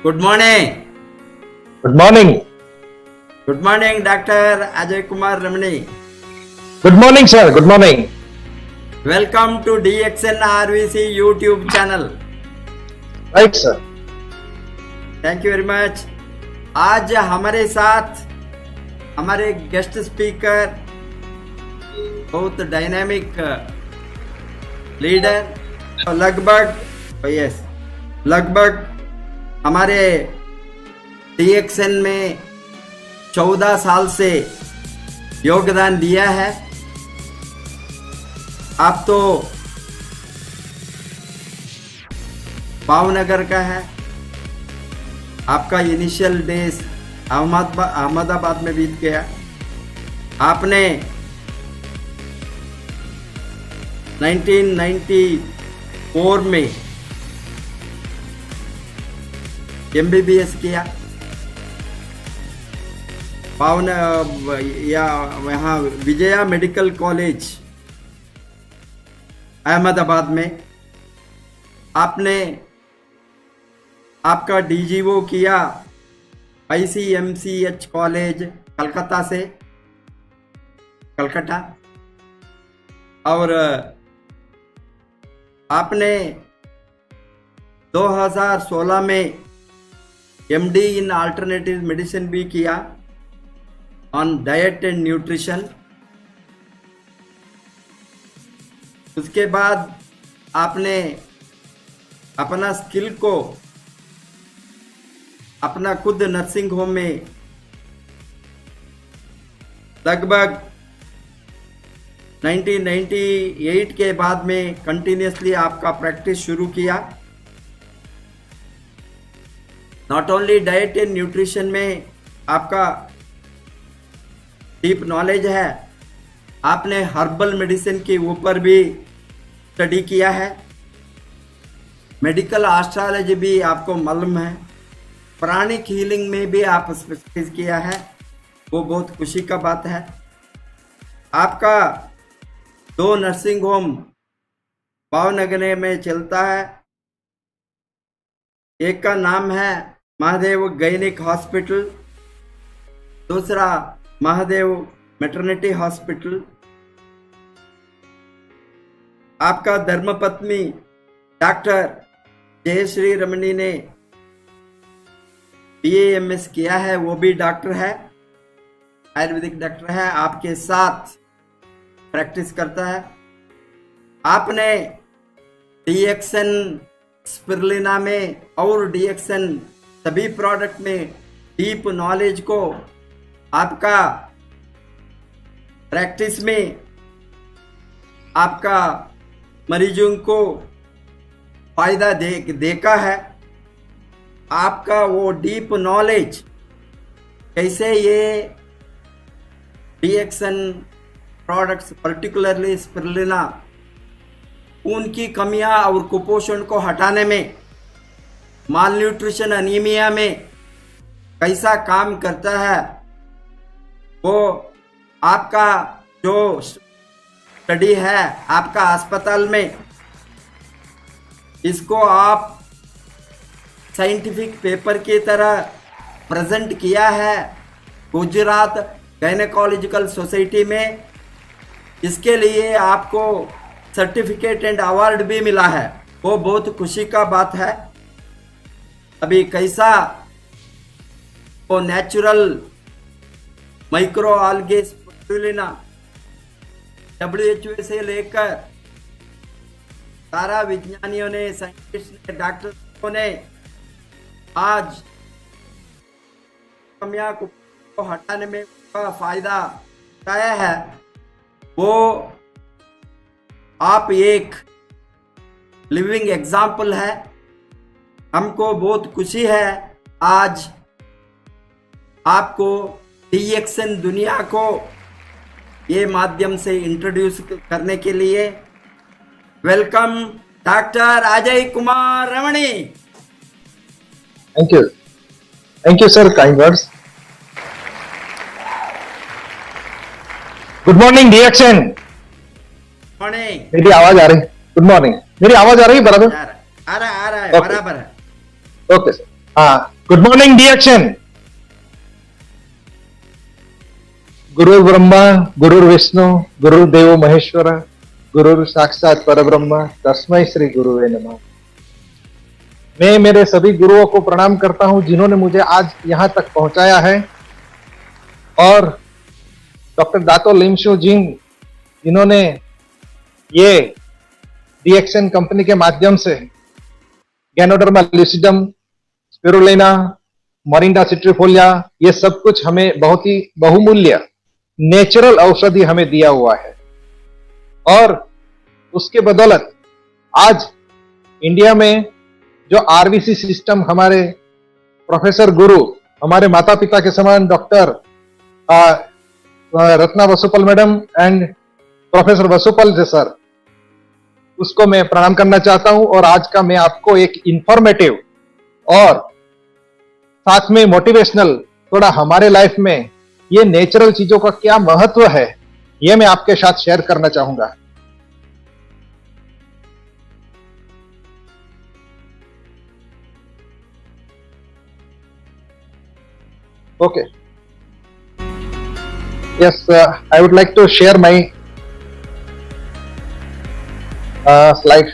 Good morning. Good morning. Good morning doctor Ajay Kumar Ramani. Good morning sir. Good morning. Welcome to DXN RVC YouTube channel. Right sir. Thank you very much. आज हमारे साथ हमारे guest speaker बहुत dynamic leader, लगभग हमारे DXN में 14 साल से योगदान दिया है. आप तो भावनगर का है. आपका इनिशियल डेज अहमदाबाद में बीत गया. आपने 1994 में MBBS किया. यहाँ विजया मेडिकल कॉलेज अहमदाबाद में. आपने आपका DGO किया ICMCH कॉलेज कलकत्ता. और आपने 2016 में MD इन अल्टरनेटिव मेडिसिन भी किया ऑन डाइट एंड न्यूट्रिशन. उसके बाद आपने अपना स्किल को अपना खुद नर्सिंग होम में लगभग 1998 के बाद में कंटिन्यूसली आपका प्रैक्टिस शुरू किया. Not only diet and nutrition में आपका डीप नॉलेज है, आपने हर्बल मेडिसिन के ऊपर भी स्टडी किया है. मेडिकल एस्ट्रोलॉजी भी आपको मालूम है. प्राणिक हीलिंग में भी आप स्पेशलाइज किया है. वो बहुत खुशी का बात है. आपका 2 नर्सिंग होम भावनगर में चलता है. एक का नाम है महादेव गैनिक हॉस्पिटल, दूसरा महादेव मैटरनिटी हॉस्पिटल. आपका धर्मपत्नी डॉक्टर जयश्री रमणी ने BAMS किया है. वो भी डॉक्टर है, आयुर्वेदिक डॉक्टर है. आपके साथ प्रैक्टिस करता है. आपने DXN स्पिरुलिना में और DXN सभी प्रोडक्ट में डीप नॉलेज को आपका प्रैक्टिस में आपका मरीजों को फायदा देखा है. आपका वो डीप नॉलेज कैसे ये DXN प्रोडक्ट्स पर्टिकुलरली स्पिरुलिना उनकी कमियां और कुपोषण को हटाने में, माल न्यूट्रिशन अनीमिया में कैसा काम करता है, वो आपका जो स्टडी है आपका अस्पताल में, इसको आप साइंटिफिक पेपर की तरह प्रेजेंट किया है गुजरात गायनेकोलॉजिकल सोसाइटी में. इसके लिए आपको सर्टिफिकेट एंड अवार्ड भी मिला है. वो बहुत खुशी का बात है. अभी कैसा वो नेचुरल माइक्रो आल्गे स्पिरुलिना WHO से लेकर सारा विज्ञानियों ने, साइंटिस्ट ने, डॉक्टरों ने आज कमियां को हटाने में का फायदा उठाया है. वो आप एक लिविंग एग्जाम्पल है. हमको बहुत खुशी है आज आपको DXN दुनिया को ये माध्यम से इंट्रोड्यूस करने के लिए. Welcome doctor Ajay Kumar Ramani. Thank you sir. Kind words. Good morning DXN. Morning. मेरी आवाज आ रही? Good morning. मेरी आवाज आ रही है बराबर? आ रहा है Okay. बराबर है. Okay sir. Good morning D action. गुरु ब्रह्मा गुरु विष्णु गुरुदेव महेश्वर गुरु साक्षात परब्रह्म तस्मै श्री गुरुवे नमः। मैं मेरे सभी गुरुओं को प्रणाम करता हूं जिन्होंने मुझे आज यहां तक पहुंचाया है, और डॉक्टर दातो लिमशु जिंग जिन्होंने ये रिएक्शन कंपनी के माध्यम से गैनोडर्मा लुसिडम, स्पिरुलिना, मोरिंडा सिट्रीफोलिया, ये सब कुछ हमें बहुत ही बहुमूल्य नेचुरल औषधि हमें दिया हुआ है, और उसके बदौलत आज इंडिया में जो आरबीसी सिस्टम हमारे प्रोफेसर गुरु, हमारे माता पिता के समान doctor Ratna Vasupal madam and professor Vasupal ji sir, उसको मैं प्रणाम करना चाहता हूं। और आज का मैं आपको एक इंफॉर्मेटिव और साथ में मोटिवेशनल, थोड़ा हमारे लाइफ में ये नेचुरल चीजों का क्या महत्व है, ये मैं आपके साथ शेयर करना चाहूंगा। Okay, yes, I would like to share my slide.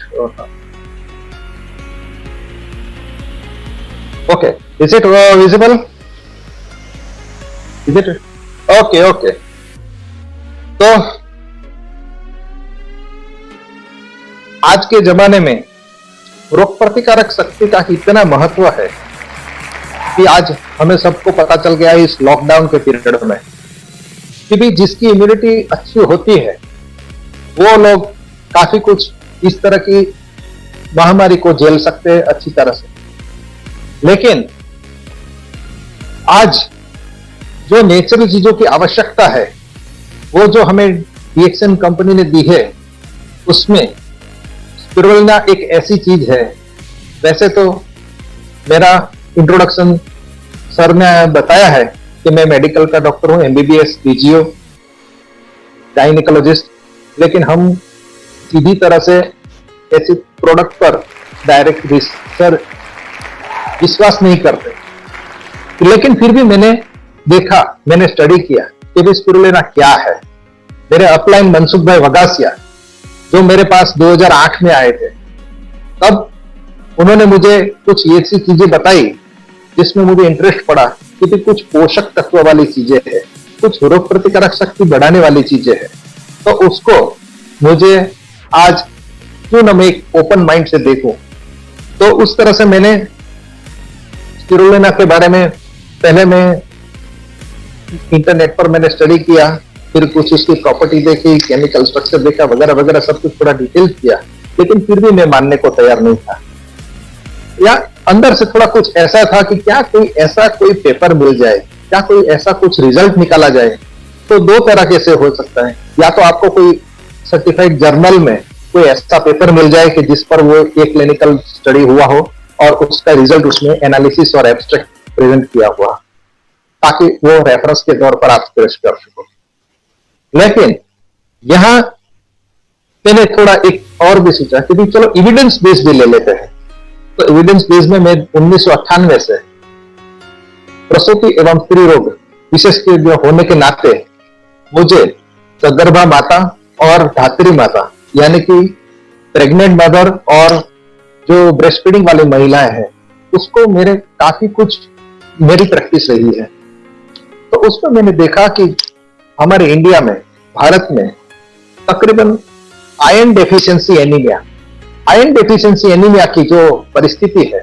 Okay, is it visible? Is it? Okay, okay. तो आज के जमाने में रोग प्रतिकारक शक्ति का इतना महत्व है कि आज हमें सबको पता चल गया है इस लॉकडाउन के पीरियड में कि भी जिसकी इम्यूनिटी अच्छी होती है वो लोग काफी कुछ इस तरह की महामारी को झेल सकते हैं अच्छी तरह से। लेकिन आज जो नेचुरल चीजों की आवश्यकता है वो जो हमें रिएक्शन कंपनी ने दी है, उसमें स्पिरुलिना एक ऐसी चीज है। वैसे तो मेरा इंट्रोडक्शन सर ने बताया है कि मैं मेडिकल का डॉक्टर हूं, एमबीबीएस, पीजीओ, गायनिकोलॉजिस्ट, लेकिन हम सीधी तरह से ऐसे प्रोडक्ट पर डायरेक्ट विश्वास नहीं करते। लेकिन फिर भी मैंने देखा, मैंने स्टडी किया कि स्पिरुलिना क्या है। मेरे अपलाइन मनसुख भाई वगासिया जो मेरे पास 2008 में आए थे, तब उन्होंने मुझे कुछ ऐसी चीजें बताई जिसमें मुझे इंटरेस्ट पड़ा कि कुछ पोषक तत्व वाली चीजें हैं, कुछ रोग प्रतिकारक शक्ति बढ़ाने वाली चीजें हैं। तो उसको मुझे आज क्यों न मैं एक ओपन माइंड से देखूं। तो उस तरह से मैंने स्पिरुलिना के बारे में पहले मैं इंटरनेट पर मैंने स्टडी किया, फिर कुछ उसकी प्रॉपर्टी देखी, केमिकल स्ट्रक्चर देखा, वगैरह वगैरह सब कुछ थोड़ा डिटेल किया। लेकिन फिर भी मैं मानने को तैयार नहीं था, या अंदर से थोड़ा कुछ ऐसा था कि क्या कोई पेपर मिल जाए, क्या कोई ऐसा कुछ रिजल्ट निकाला जाए। तो दो तरह कैसे हो सकता है, या तो आपको कोई सर्टिफाइड जर्नल में कोई ऐसा पेपर मिल जाए कि जिस पर वो एक क्लिनिकल स्टडी हुआ हो और उसका रिजल्ट उसमें एनालिसिस और एब्स्ट्रैक्ट प्रेजेंट किया हुआ, ताकि वो रेफरेंस के तौर पर आप पेश कर सको। लेकिन यहां मैंने थोड़ा एक और भी सोचा कि चलो एविडेंस बेस भी ले लेते हैं। तो एविडेंस बेस में मैं 1998 से प्रसूति एवं स्त्री रोग विशेषज्ञ होने के नाते मुझे सगर्भा माता और धात्री माता यानी कि प्रेग्नेंट मदर और जो ब्रेस्ट फीडिंग वाली महिलाएं हैं, उसको मेरे काफी कुछ मेरी प्रैक्टिस रही है। तो उसमें मैंने देखा कि हमारे इंडिया में, भारत में तकरीबन आयरन डेफिशिएंसी एनीमिया की जो परिस्थिति है,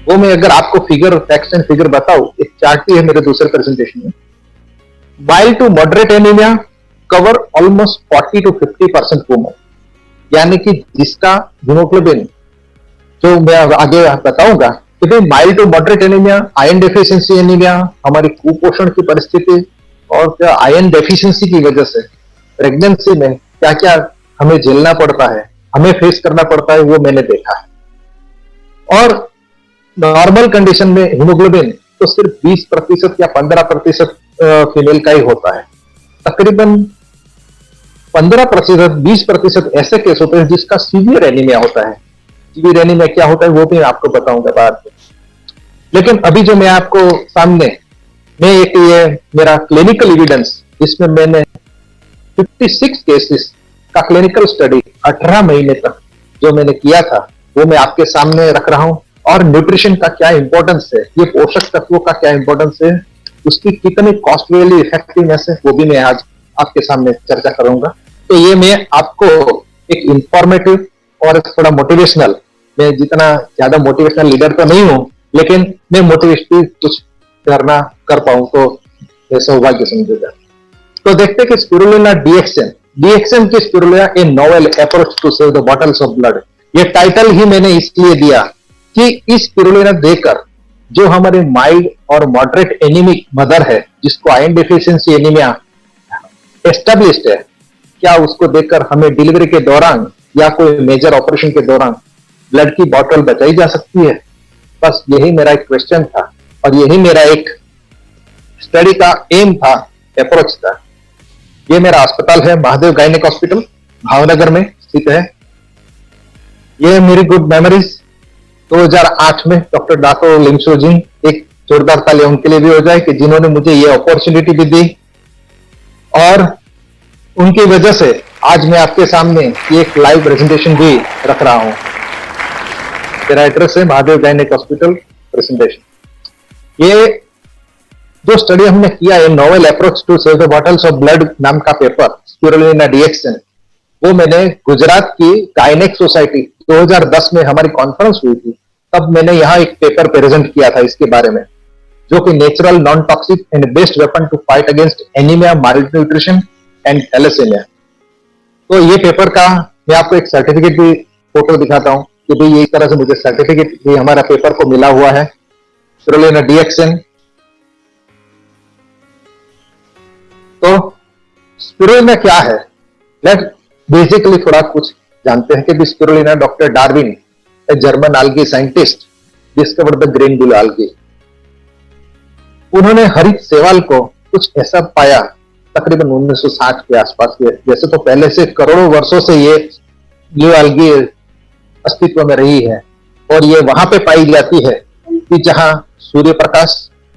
वो मैं अगर आपको फिगर, फैक्ट्स एंड फिगर बताऊं, एक चार्ट भी है मेरे दूसरे प्रेजेंटेशन में। Mild to moderate anaemia cover almost 40 to 50% women, यानी कि जिसका हीमोग्लोबिन, जो मैं आगे बताऊंगा कि mild to moderate anaemia, iron deficiency anaemia, हमारी कुपोषण की परिस्थिति और आयरन डेफिशिएंसी की वजह से प्रेगनेंसी में क्या क्या हमें झेलना पड़ता है, हमें फेस करना पड़ता है, वो मैंने देखा है। और नॉर्मल कंडीशन में हीमोग्लोबिन तो सिर्फ 20% या 15% फीमेल का ही होता है। तकरीबन 15%, 20% ऐसे केस होते हैं जिसका सीवियर एनीमिया होता है। सीवियर एनीमिया क्या होता है वो भी आपको बताऊंगा बाद में। लेकिन अभी जो मैं आपको सामने में एक ये मेरा क्लिनिकल एविडेंस, जिसमें मैंने 56 केसेस का क्लिनिकल स्टडी 18 महीने तक जो मैंने किया था, वो मैं आपके सामने रख रहा हूं। और न्यूट्रिशन का क्या इंपॉर्टेंस है, ये पोषक तत्वों का क्या इंपॉर्टेंस है, उसकी कितनी कॉस्ट वैल्यू इफेक्टिवनेस है, वो भी मैं आज आपके सामने चर्चा करूंगा। तो ये मैं आपको एक इंफॉर्मेटिव और थोड़ा मोटिवेशनल, मैं जितना ज्यादा मोटिवेशनल लीडर तो नहीं हूं, लेकिन मैं मोटिवेशनल कुछ करना कर पाऊं तो मैं सौभाग्य समझूंगा। तो देखते कि स्पिरुलिना डीएक्सएन की spirulina a novel approach to save the bottles of blood, ये टाइटल ही मैंने इसलिए दिया कि इस स्पिरुलिना देकर जो हमारे माइल्ड और मॉडरेट एनीमिक मदर है, जिसको आयरन डेफिशिएंसी एनीमिया एस्टेब्लिश्ड है, क्या उसको देखकर हमें डिलीवरी के दौरान या कोई मेजर ऑपरेशन के दौरान ब्लड की बॉटल बचाई जा सकती है? बस यही मेरा एक क्वेश्चन था और यही मेरा एक स्टडी का एम था, अप्रोच था। ये मेरा अस्पताल है, महादेव गायनेक हॉस्पिटल, भावनगर में स्थित है। ये मेरी गुड मेमोरीज 2008 में डॉक्टर डाको लिंगसो जी, एक जोरदार ताली उनके लिए भी हो जाए कि जिन्होंने मुझे ये अपॉर्चुनिटी भी दी, और उनकी वजह से आज मैं आपके सामने एक लाइव प्रेजेंटेशन भी रख रहा हूं। मेरा एड्रेस है महादेव गायनेक हॉस्पिटल, प्रेजेंटेशन। ये जो स्टडी हमने किया है, novel approach to save the bottles of blood नाम का पेपर, स्पिरुलिना डीएक्सएन, वो मैंने गुजरात की गायनेक सोसाइटी 2010 में हमारी कॉन्फ्रेंस हुई थी, तब मैंने यहाँ एक पेपर प्रेजेंट किया था इसके बारे में, जो कि natural non toxic and best weapon to fight against anaemia, malnutrition and thalassaemia. तो ये पेपर का मैं आपको एक सर्टिफिकेट भी फोटो दिखाता हूं कि भाई ये तरह से मुझे सर्टिफिकेट भी हमारा पेपर को मिला हुआ है, स्पिरुलिना डीएक्सएन। तो स्पिरुलिना क्या है, लेट बेसिकली थोड़ा कुछ जानते हैं कि spirulina doctor Darwin, a German algae scientist, discovered the green bull algae। उन्होंने हरित शैवाल को कुछ ऐसा पाया तकरीबन 1960 के आसपास के, जैसे तो पहले से करोड़ों वर्षों से ये ब्लू algae अस्तित्व में रही है, और ये वहां पे पाई जाती है कि जहां सूर्य प्रकाश,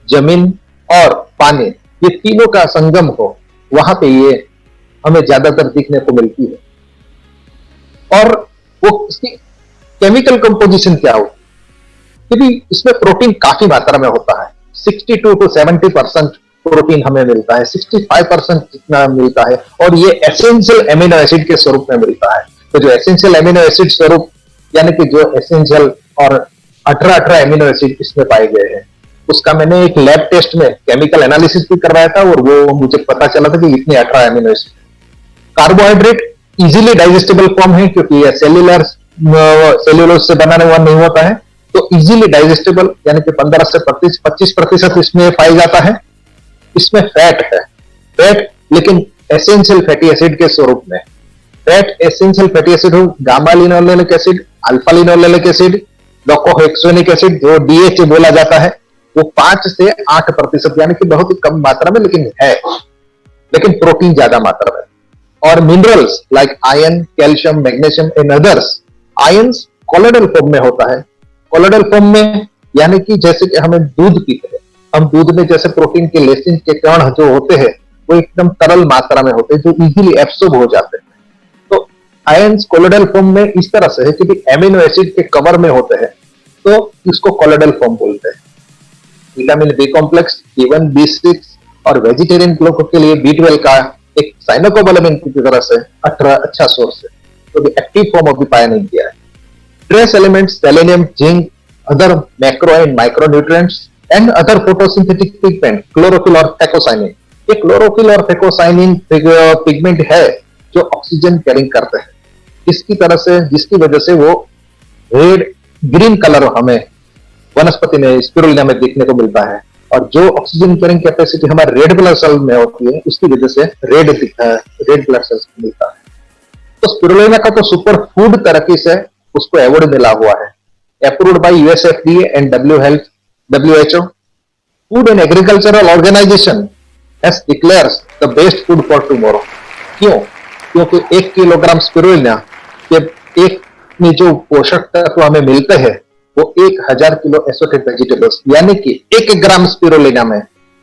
जमीन और पानी, ये तीनों का संगम हो, वहां पे ये हमें ज्यादातर दिखने को मिलती है। और वो इसकी केमिकल कंपोजिशन क्या हो, क्योंकि इसमें प्रोटीन काफी मात्रा में होता है, 62 to 70% प्रोटीन हमें मिलता है, 65% जितना मिलता है, और ये एसेंशियल एमिनो एसिड के स्वरूप में मिलता है। तो जो एसेंशियल एमिनो एसिड स्वरूप, यानी कि जो एसेंशियल और 18 एमिनो एसिड इसमें पाए गए हैं, उसका मैंने एक लैब टेस्ट में केमिकल एनालिसिस भी करवाया था, और वो मुझे पता चला था कि इतने 18 amino acid. Carbohydrate easily digestible form है, क्योंकि यह सेल्यूलोज से बनाने हुआ नहीं होता है, तो इजीली डाइजेस्टेबल, यानी कि 15 से 25% इसमें पाया जाता है। इसमें फैट है, फैट लेकिन एसेंशियल फैटी एसिड के स्वरूप में। फैट एसेंशियल फैटी एसिड हो, gamma linolenic acid, alpha linolenic acid, docosahexaenoic acid, जो डीएचए बोला जाता है, वो 5 से 8%, यानी कि बहुत ही कम मात्रा में लेकिन है, लेकिन प्रोटीन ज्यादा मात्रा में। और minerals like iron, calcium, magnesium and others. Ions colloidal form में होता है। कोलोइडल फॉर्म में यानी कि जैसे कि हमें दूध पीते हैं, हम दूध में जैसे प्रोटीन के लेसिन के कण जो होते हैं, वो एकदम तरल मात्रा में होते हैं, जो इजीली एब्सॉर्ब हो जाते हैं। तो आयंस कोलोइडल फॉर्म में इस तरह से है कि एमिनो एसिड के कवर में होते हैं, तो इसको कोलोइडल फॉर्म बोलते हैं। Vitamin B complex, B1, B6 और वेजिटेरियन लोगों के लिए B12 का एक साइनोकोबालामिन की तरह से अच्छा सोर्स है, तो भी एक्टिव फॉर्म अभी पाया नहीं गया है। Trace elements, selenium, zinc, other macro and micro nutrients and other photosynthetic pigment, chlorophyll और फेकोसाइनिन। ये क्लोरोफिल और फेकोसाइनिन पिगमेंट है जो ऑक्सीजन कैरिंग करते हैं, इसकी तरह से, जिसकी वजह से वो रेड ग्रीन कलर हमें वनस्पति में, स्पिरुलिना में देखने को मिलता है। और जो ऑक्सीजन कैरिंग कैपेसिटी हमारे रेड ब्लड सेल में होती है, उसकी वजह से रेड ब्लड सेल्स मिलता है। तो स्पिरुलिना का तो सुपर फूड तरक्की से उसको अवार्ड मिला हुआ है, approved by USFDA and WHO। Food and agricultural organisation has declares the best food for tomorrow. क्यों? क्योंकि 1 किलोग्राम स्पिरुलिना के एक में जो पोषक तत्व हमें मिलते हैं, वो 1000 किलो एसोटेड वेजिटेबल्स यानी कि 1 ग्राम स्पिरुलिना में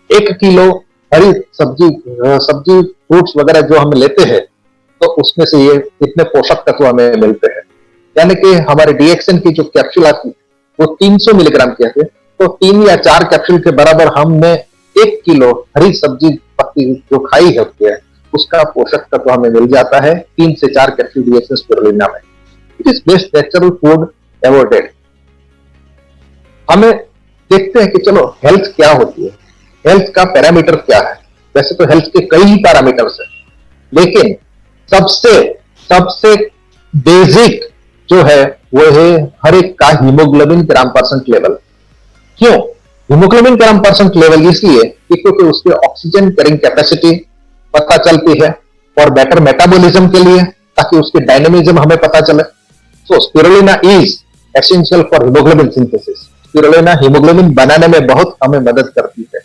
1 किलो हरी सब्जी सब्जी फ्रूट्स वगैरह जो हम लेते हैं, तो उसमें से ये इतने पोषक तत्व हमें मिलते हैं। यानी कि हमारे डीएक्सन की जो कैप्सूल आती है वो 300 मिलीग्राम की आती है, तो 3 या 4 कैप्सूल के बराबर हमने 1 किलो हरी सब्जी पत्ती जो खाई होती है उसका पोषक तत्व हमें मिल जाता है 3 से 4 कैप्सूल डीएक्सन स्पिरुलिना में। It is best natural food afforded. हमें देखते हैं कि चलो हेल्थ क्या होती है, हेल्थ का पैरामीटर क्या है। वैसे तो हेल्थ के कई पैरामीटर्स हैं, लेकिन सबसे सबसे बेसिक जो है वो है हर एक का हीमोग्लोबिन ग्राम परसेंट लेवल। क्यों हीमोग्लोबिन ग्राम परसेंट लेवल? इसलिए कि क्योंकि उसके ऑक्सीजन कैरिंग कैपेसिटी पता चलती है और बेटर मेटाबॉलिज्म के लिए, ताकि उसके डायनेमिज्म हमें पता चले। So spirulina is essential for haemoglobin synthesis. Spirulina haemoglobin बनाने में बहुत हमें मदद करती है।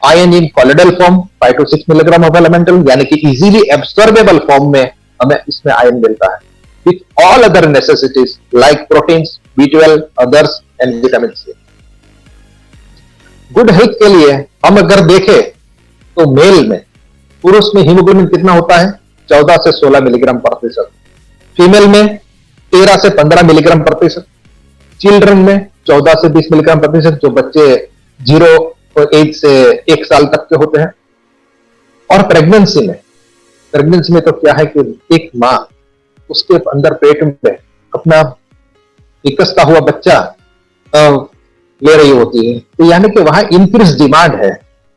Iron in colloidal form 5 to 6 milligram of elemental यानी कि इजीली एब्सॉर्बेबल फॉर्म में हमें इसमें आयन मिलता है, with all other necessities like proteins, B12, others and vitamin C. Good health के लिए हम अगर देखें तो मेल में, पुरुष में हीमोग्लोबिन कितना होता है? 14 से 16 मिलीग्राम प्रतिशत। फीमेल में 13 से 15 मिलीग्राम प्रतिशत। चिल्ड्रन में 14 से 20 मिलीग्राम प्रतिशत, जो बच्चे 0 एज से 1 साल तक के होते हैं। और प्रेगनेंसी में तो क्या है कि एक माँ उसके अंदर पेट में अपना विकसता हुआ बच्चा ले रही होती है, तो यानी कि वहां इंक्रीज डिमांड है,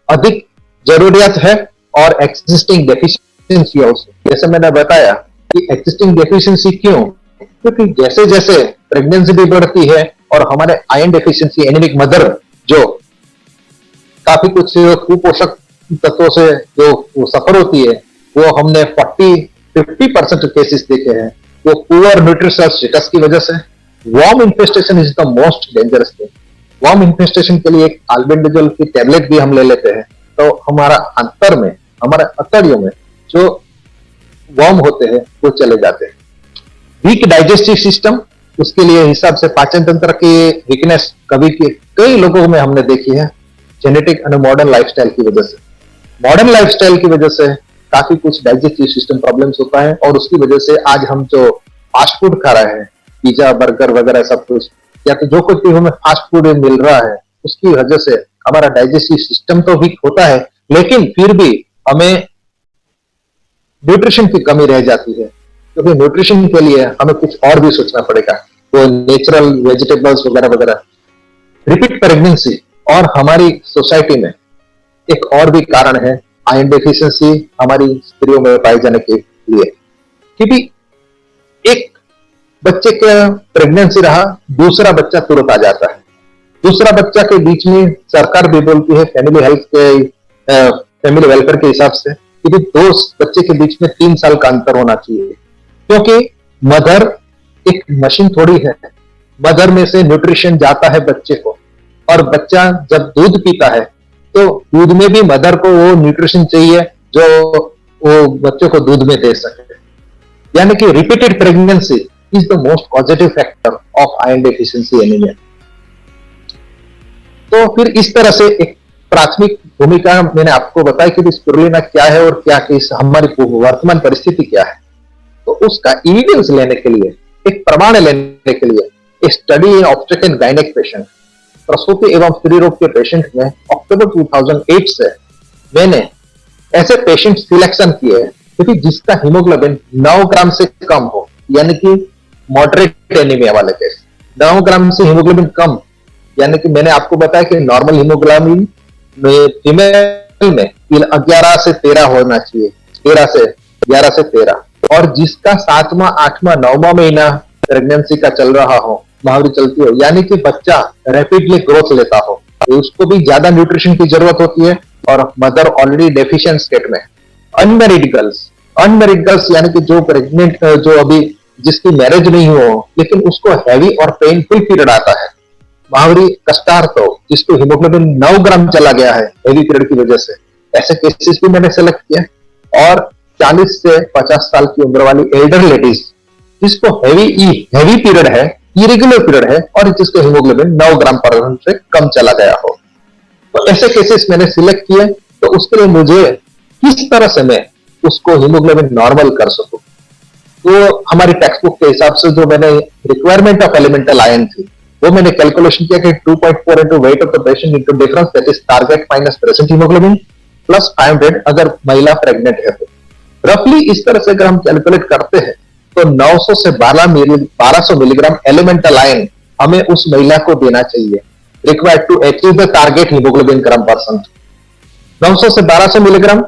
अधिक जरूरियत है और एक्सिस्टिंग डेफिशिएंसी है उसमें। जैसे मैंने बताया कि एक्सिस्टिंग डेफिशिएंसी क्यों? क्योंकि जैसे जैसे प्रेगनेंसी भी बढ़ती है और हमारे आयरन डेफिशिएंसी एनीमिक मदर जो काफी कुछ कुपोषक तत्वों से जो सफर होती है, वो हमने 40-50% केसेस देखे हैं। वो पुअर न्यूट्रिशनल स्टेटस की वजह से। Worm infestation is the most dangerous thing. Worm infestation के लिए एक अल्बेंडाजोल की टैबलेट भी हम ले लेते हैं, तो हमारा अंतर में, हमारे अतड़ियों में जो वर्म होते हैं वो चले जाते हैं। वीक डाइजेस्टिव सिस्टम, उसके लिए हिसाब से पाचन तंत्र की वीकनेस कई लोगों में हमने देखी है, जेनेटिक और मॉडर्न लाइफस्टाइल की वजह से। मॉडर्न लाइफस्टाइल की वजह से काफी कुछ डाइजेस्टिव सिस्टम प्रॉब्लम्स होता है, और उसकी वजह से आज हम जो फास्ट फूड खा रहे हैं, पिज्जा, बर्गर वगैरह सब कुछ, या तो जो कुछ भी हमें फास्ट फूड मिल रहा है, उसकी वजह से हमारा डाइजेस्टिव सिस्टम तो वीक होता है, लेकिन फिर भी हमें न्यूट्रिशन की कमी रह जाती है। क्योंकि न्यूट्रिशन के लिए हमें कुछ और भी सोचना पड़ेगा, वो नेचुरल वेजिटेबल्स वगैरह वगैरह। रिपीट प्रेगनेंसी और हमारी सोसाइटी में एक और भी कारण है आयरन डेफिशिएंसी हमारी स्त्रियों में पाए जाने के लिए। क्योंकि एक बच्चे का प्रेगनेंसी रहा, दूसरा बच्चा तुरंत आ जाता है। दूसरा बच्चा के बीच में सरकार भी बोलती है फैमिली हेल्थ के फैमिली वेलफेयर के हिसाब से कि दो बच्चे के बीच में 3 साल का अंतर होना चाहिए, क्योंकि मदर एक मशीन थोड़ी है। मदर में से न्यूट्रिशन जाता है बच्चे को, और बच्चा जब दूध पीता है तो दूध में भी मदर को वो न्यूट्रिशन चाहिए जो वो बच्चे को दूध में दे सके। यानी कि repeated pregnancy is the most positive factor of iron deficiency anaemia. तो फिर इस तरह से एक प्राथमिक भूमिका मैंने आपको बताया कि स्पिरुलिना क्या है और क्या कि हमारी वर्तमान परिस्थिति क्या है। तो उसका एविडेंस लेने के लिए, एक प्रमाण लेने के लिए, एक study in obstetric and gynaec patient, प्रसूति एवं स्त्री रोग के पेशेंट में अक्टूबर 2008 से मैंने ऐसे पेशेंट सिलेक्शन किए हैं क्योंकि जिसका हीमोग्लोबिन 9 ग्राम से कम हो, यानी कि मॉडरेट एनीमिया वाले केस। 9 ग्राम से हीमोग्लोबिन कम, यानी कि मैंने आपको बताया कि नॉर्मल हीमोग्लोबिन में फीमेल में 11 से 13 होना चाहिए, 11 से 13, और जिसका 7वां, 8वां, 9वां महीना प्रेगनेंसी का चल रहा हो, महावरी चलती हो, यानी कि बच्चा रैपिडली ग्रोथ लेता हो, तो उसको भी ज्यादा न्यूट्रिशन की जरूरत होती है, और मदर ऑलरेडी डेफिशिएंट स्टेट में। अनमैरिड गर्ल्स यानी कि जो प्रेग्नेंट, जो अभी जिसकी मैरिज नहीं हो लेकिन उसको हैवी और पेनफुल पीरियड आता है, महावरी कष्टार्थ हो, जिसको हीमोग्लोबिन 9 ग्राम चला गया है हैवी पीरियड की वजह से, ऐसे केसेस भी मैंने सेलेक्ट किया। और 40 से 50 साल की उम्र वाली एल्डर लेडीज जिसको हैवी पीरियड है इरेगुलर पीरियड है और जिसका हीमोग्लोबिन 9 ग्राम पर से कम चला गया हो। तो ऐसे केसेस मैंने सिलेक्ट किए, तो उसके लिए मुझे किस तरह से मैं उसको हीमोग्लोबिन नॉर्मल कर सकूं। तो हमारी टेक्स्ट बुक के हिसाब से जो मैंने रिक्वायरमेंट ऑफ एलिमेंटल आयन थी वो मैंने कैलकुलेशन किया कि 2.4 into weight of the patient into difference, that is target minus present hemoglobin plus 500 अगर महिला प्रेग्नेंट है तो। रफली इस तरह से अगर हम कैलकुलेट करते हैं तो 900 से 1200 मिलीग्राम एलिमेंटल आयन हमें उस महिला को देना चाहिए, required to achieve the target haemoglobin gram percent. 900 से 1200 मिलीग्राम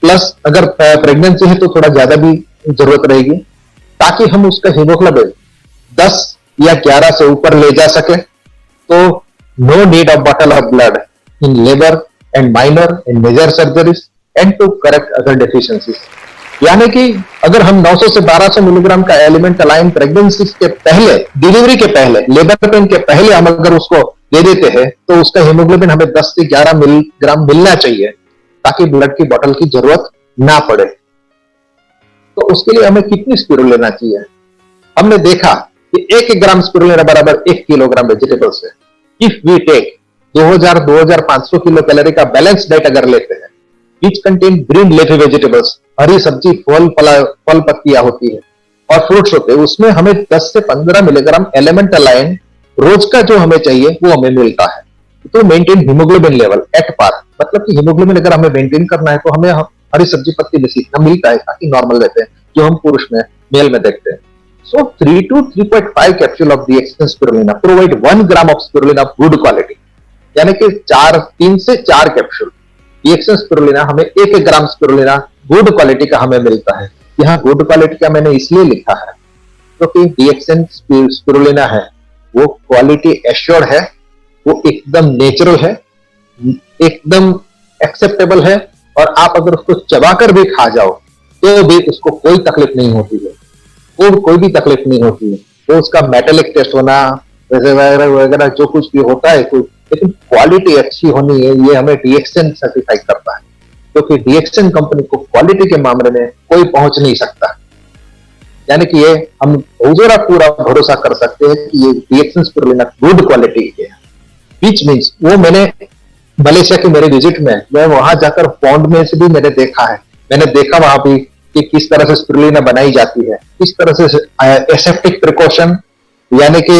प्लस अगर प्रेगनेंसी है तो थोड़ा ज्यादा भी जरूरत रहेगी, ताकि हम उसका हीमोग्लोबिन 10 या 11 से ऊपर ले जा सके। तो no need of bottle of blood in labour and minor and major surgeries and to correct other deficiencies. यानी कि अगर हम 900 से 1200 मिलीग्राम का एलिमेंटल आयन प्रेगनेंसी के पहले, डिलीवरी के पहले, लेबर पेन के पहले हम अगर उसको दे देते हैं तो उसका हीमोग्लोबिन हमें 10 से 11 मिलीग्राम मिलना चाहिए, ताकि ब्लड की बोतल की जरूरत ना पड़े। तो उसके लिए हमें कितनी स्पिरुलिना चाहिए? हमने देखा कि 1 ग्राम स्पिरुलिना बराबर 1 किलोग्राम वेजिटेबल्स है। If we take 2500 kilo calorie का बैलेंस डाइट अगर लेते हैं, which contain green leafy vegetables, हरी सब्जी, फल पत्तियां होती है और फ्रूट्स होते हैं, उसमें हमें 10 से 15 मिलीग्राम एलिमेंटल आयन रोज का जो हमें चाहिए वो हमें मिलता है। तो maintain haemoglobin level at par, मतलब कि हीमोग्लोबिन अगर हमें मेंटेन करना है तो हमें हरी सब्जी पत्ती में से इतना मिलता है ताकि नॉर्मल रहते हैं, जो हम पुरुष में, मेल में देखते हैं। So 3 to 3.5 capsule of DXN spirulina provide 1 gram of spirulina of good quality, यानी कि 3 से 4 कैप्सूल DXN spirulina हमें 1 ग्राम स्पिरुलिना गुड क्वालिटी का हमें मिलता है। यहाँ गुड क्वालिटी का मैंने इसलिए लिखा है क्योंकि DXN spirulina है वो क्वालिटी एश्योर्ड है, वो एकदम नेचुरल है, एकदम एक्सेप्टेबल है, और आप अगर उसको चबाकर भी खा जाओ तो भी उसको कोई तकलीफ नहीं होती है, कोई भी तकलीफ नहीं होती है। तो उसका मेटालिक टेस्ट होना वगैरह वगैरह जो कुछ भी होता है कोई, लेकिन क्वालिटी अच्छी होनी है, ये हमें DXN सर्टिफाई करता है, क्योंकि DXN कंपनी को क्वालिटी के मामले में कोई पहुंच नहीं सकता। यानी कि ये हम पूरा भरोसा कर सकते हैं कि ये DXN स्पिरुलिना गुड क्वालिटी है। विच मीन्स वो मैंने मलेशिया की मेरे विजिट में, मैं वहां जाकर पॉन्ड में से भी मैंने देखा है, मैंने देखा वहां भी कि किस तरह से स्पिरुलिना बनाई जाती है, किस तरह से एसेप्टिक प्रिकॉशन यानी कि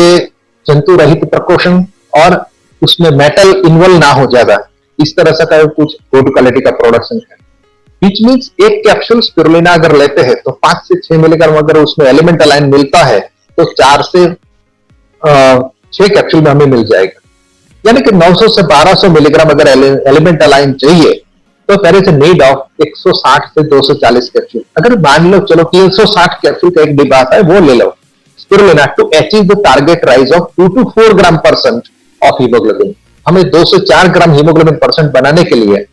जंतु रहित प्रिकॉशन, और उसमें मेटल इन्वॉल्व ना हो ज्यादा, इस तरह से का कुछ गुड क्वालिटी का प्रोडक्शन है। विच मीन्स 1 कैप्सूल स्पिरुलिना अगर लेते हैं तो 5 से 6 मिलीग्राम अगर उसमें एलिमेंटल आयन मिलता है तो 4 से 6 कैप्सूल में हमें मिल जाएगा। यानी कि 900 से 1200 मिलीग्राम अगर एलिमेंटल आयन चाहिए तो there is a need of 160 से 240 कैप्सूल। अगर मान लो चलो 360 कैप्सूल का एक डिब्बा आता है वो ले लो spirulina to achieve the target rise of 2 to 4 gram percent of haemoglobin. हमें 2 से 4 ग्राम हीमोग्लोबिन परसेंट बनाने के लिए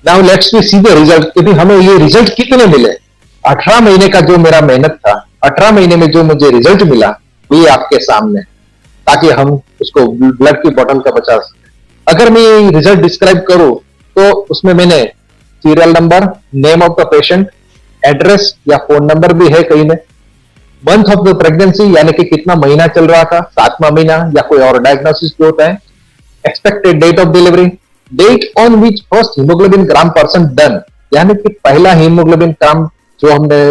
now let's we see the result कि हमें ये रिजल्ट कितने मिले। 18 महीने का जो मेरा मेहनत था, 18 महीने में जो मुझे रिजल्ट मिला वो ये आपके सामने, ताकि हम उसको ब्लड की बोतल का बचा सके। अगर मैं ये रिजल्ट डिस्क्राइब करूं तो उसमें मैंने serial number, name of the patient, address या फोन नंबर भी है कहीं में, मंथ ऑफ द प्रेगनेंसी यानी कि कितना महीना चल रहा था, 7वां महीना या कोई और डायग्नोसिस जो होता है, expected date of delivery, date on which first haemoglobin gram percent done, यानी कि पहला हीमोग्लोबिन ग्राम जो हमने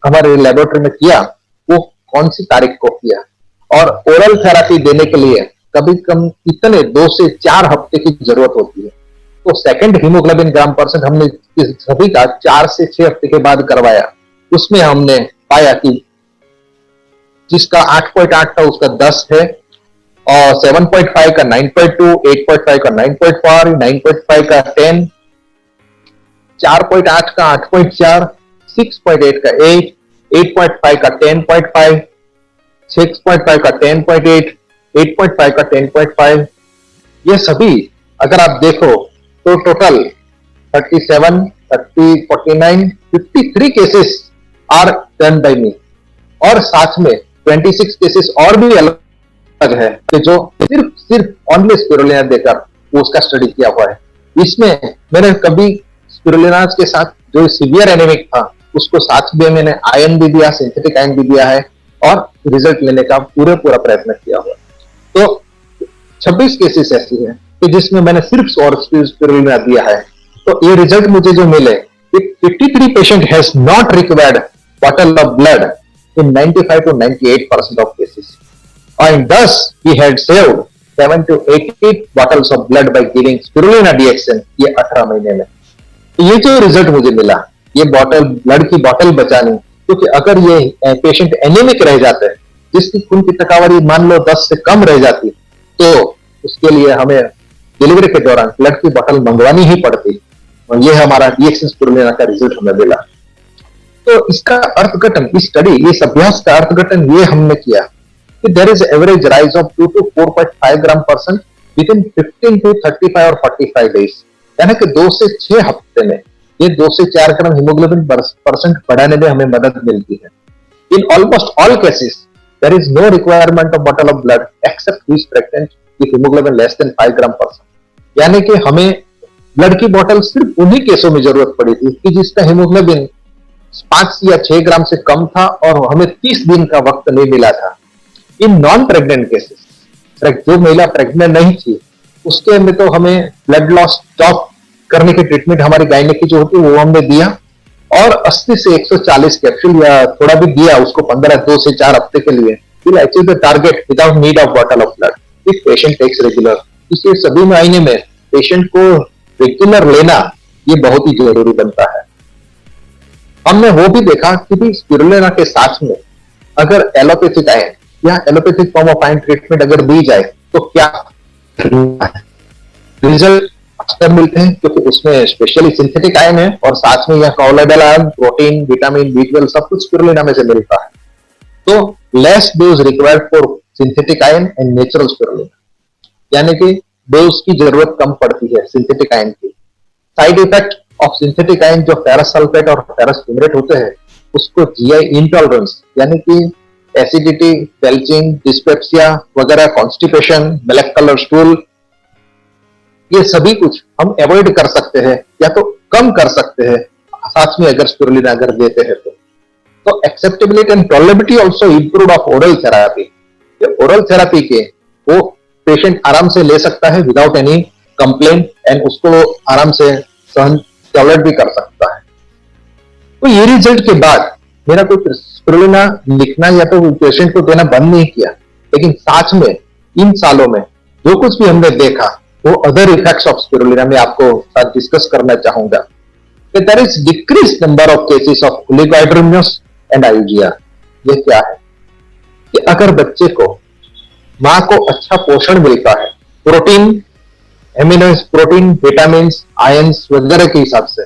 हमारे लेबोरेटरी में किया वो कौन सी तारीख को किया, और ओरल थेरेपी देने के लिए कभी कम इतने 2 से 4 हफ्ते की जरूरत होती है। तो सेकंड हीमोग्लोबिन ग्राम परसेंट हमने सभी का 4 से 6 हफ्ते के बाद करवाया, उसमें हमने पाया कि जिसका 8.8 था उसका 10 है, और 7.5 का 9.2, 8.5 का 9.4, 9.5 का 10, 4.8 का 8.4, 6.8 का 8, 8.5 का 10.5, 6.5 का 10.8, 8.5 का 10.5, ये सभी अगर आप देखो तो total 37, 30, 49, 53 cases are done by me, और साथ में 26 केसेस और भी अलग है कि जो सिर्फ ओनली स्पिरुलिना देकर उसका स्टडी किया हुआ है। इसमें मैंने कभी स्पिरुलिनास के साथ जो सीवियर एनीमिक था उसको साथ में मैंने आयन भी दिया, सिंथेटिक आयन भी दिया है, और रिजल्ट लेने का पूरा प्रयत्न किया हुआ। तो 26 केसेस ऐसी हैं कि जिसमें मैंने सिर्फ और स्पिरुलिना दिया है, तो ये रिजल्ट मुझे जो मिले, 53 patient has not required bottle of blood in 95 to 98% of cases. And thus, we had saved 7 to 8 bottles of blood by giving spirulina DXN ये 18 महीने में। तो ये जो रिजल्ट मुझे मिला, ये बॉटल ब्लड की बॉटल बचानी, क्योंकि अगर ये पेशेंट एनीमिक रह जाते हैं, जिसकी खून की तकावरी मान लो 10 से कम रह जाती, तो उसके लिए हमें डिलीवरी के दौरान ब्लड की बॉटल मंगवानी ही पड़ती। और ये हमारा DXN स्पिरुलिना का रिजल्ट हमें मिला। तो इसका अर्थघटन, इस स्टडी, इस अभ्यास का अर्थघटन ये हमने किया कि there is average rise of 2 to 4.5 gram percent within 15 to 35 और 45 डेज, यानी कि 2 से 6 हफ्ते में ये 2 से 4 ग्राम हीमोग्लोबिन परसेंट बढ़ाने में हमें मदद मिलती है। In almost all cases there is no requirement of bottle of blood except who is pregnant with haemoglobin less than 5 gram percent, यानी कि हमें ब्लड की बॉटल सिर्फ उन्हीं केसों में जरूरत पड़ी थी कि जिसका हीमोग्लोबिन 5 या 6 ग्राम से कम था और हमें 30 दिन का वक्त नहीं मिला था। इन नॉन प्रेग्नेंट केसेस, जो महिला प्रेग्नेंट नहीं थी, उसके में तो हमें ब्लड लॉस स्टॉप करने की ट्रीटमेंट हमारी गायनेक की जो होती है वो हमने दिया, और 80 से 140 कैप्सूल या थोड़ा भी दिया उसको 2 से 4 हफ्ते के लिए, will achieve the target without need of bottle of blood if patient takes regular. इसलिए सभी महीने में पेशेंट को रेगुलर लेना ये बहुत ही जरूरी बनता है। हमने वो भी देखा कि भी स्पिरुलिना के साथ में अगर एलोपैथिक आयन या allopathic form of ion treatment अगर दी जाए तो क्या रिजल्ट अक्सर मिलते हैं, क्योंकि उसमें स्पेशली सिंथेटिक आयन है और साथ में यहाँ colloidal ion, protein, vitamin B12 सब कुछ स्पिरुलिना में से मिलता है। तो less dose required for synthetic ion and natural spirulina, यानी कि डोज की जरूरत कम पड़ती है सिंथेटिक आयन की। Side effect of synthetic ion जो फेरस सल्फेट और फेरस फ्यूमेट होते हैं, उसको GI इंटॉलरेंस, यानी कि एसिडिटी, बेल्चिंग, डिस्पेप्सिया वगैरह, कॉन्स्टिपेशन, ब्लैक कलर स्टूल, ये सभी कुछ हम अवॉइड कर सकते हैं या तो कम कर सकते हैं साथ में अगर स्पिरुलिना अगर देते हैं तो acceptability and tolerability also improved of oral therapy. Oral therapy के वो पेशेंट आराम से ले सकता है विदाउट एनी कंप्लेंट एंड उसको आराम से सहन टॉलरेट भी कर सकता है। तो ये रिजल्ट के बाद मेरा कोई स्पिरुलिना लिखना या तो पेशेंट को देना बंद नहीं किया, लेकिन साथ में इन सालों में जो कुछ भी हमने देखा वो अदर इफेक्ट्स ऑफ स्पिरुलिना में आपको साथ डिस्कस करना चाहूंगा। There is decrease number of cases of oligohydramnios and आयुजिया। ये क्या है कि अगर बच्चे को मां को अच्छा पोषण मिलता है, protein, amino protein, vitamin, ions वगैरह के हिसाब से,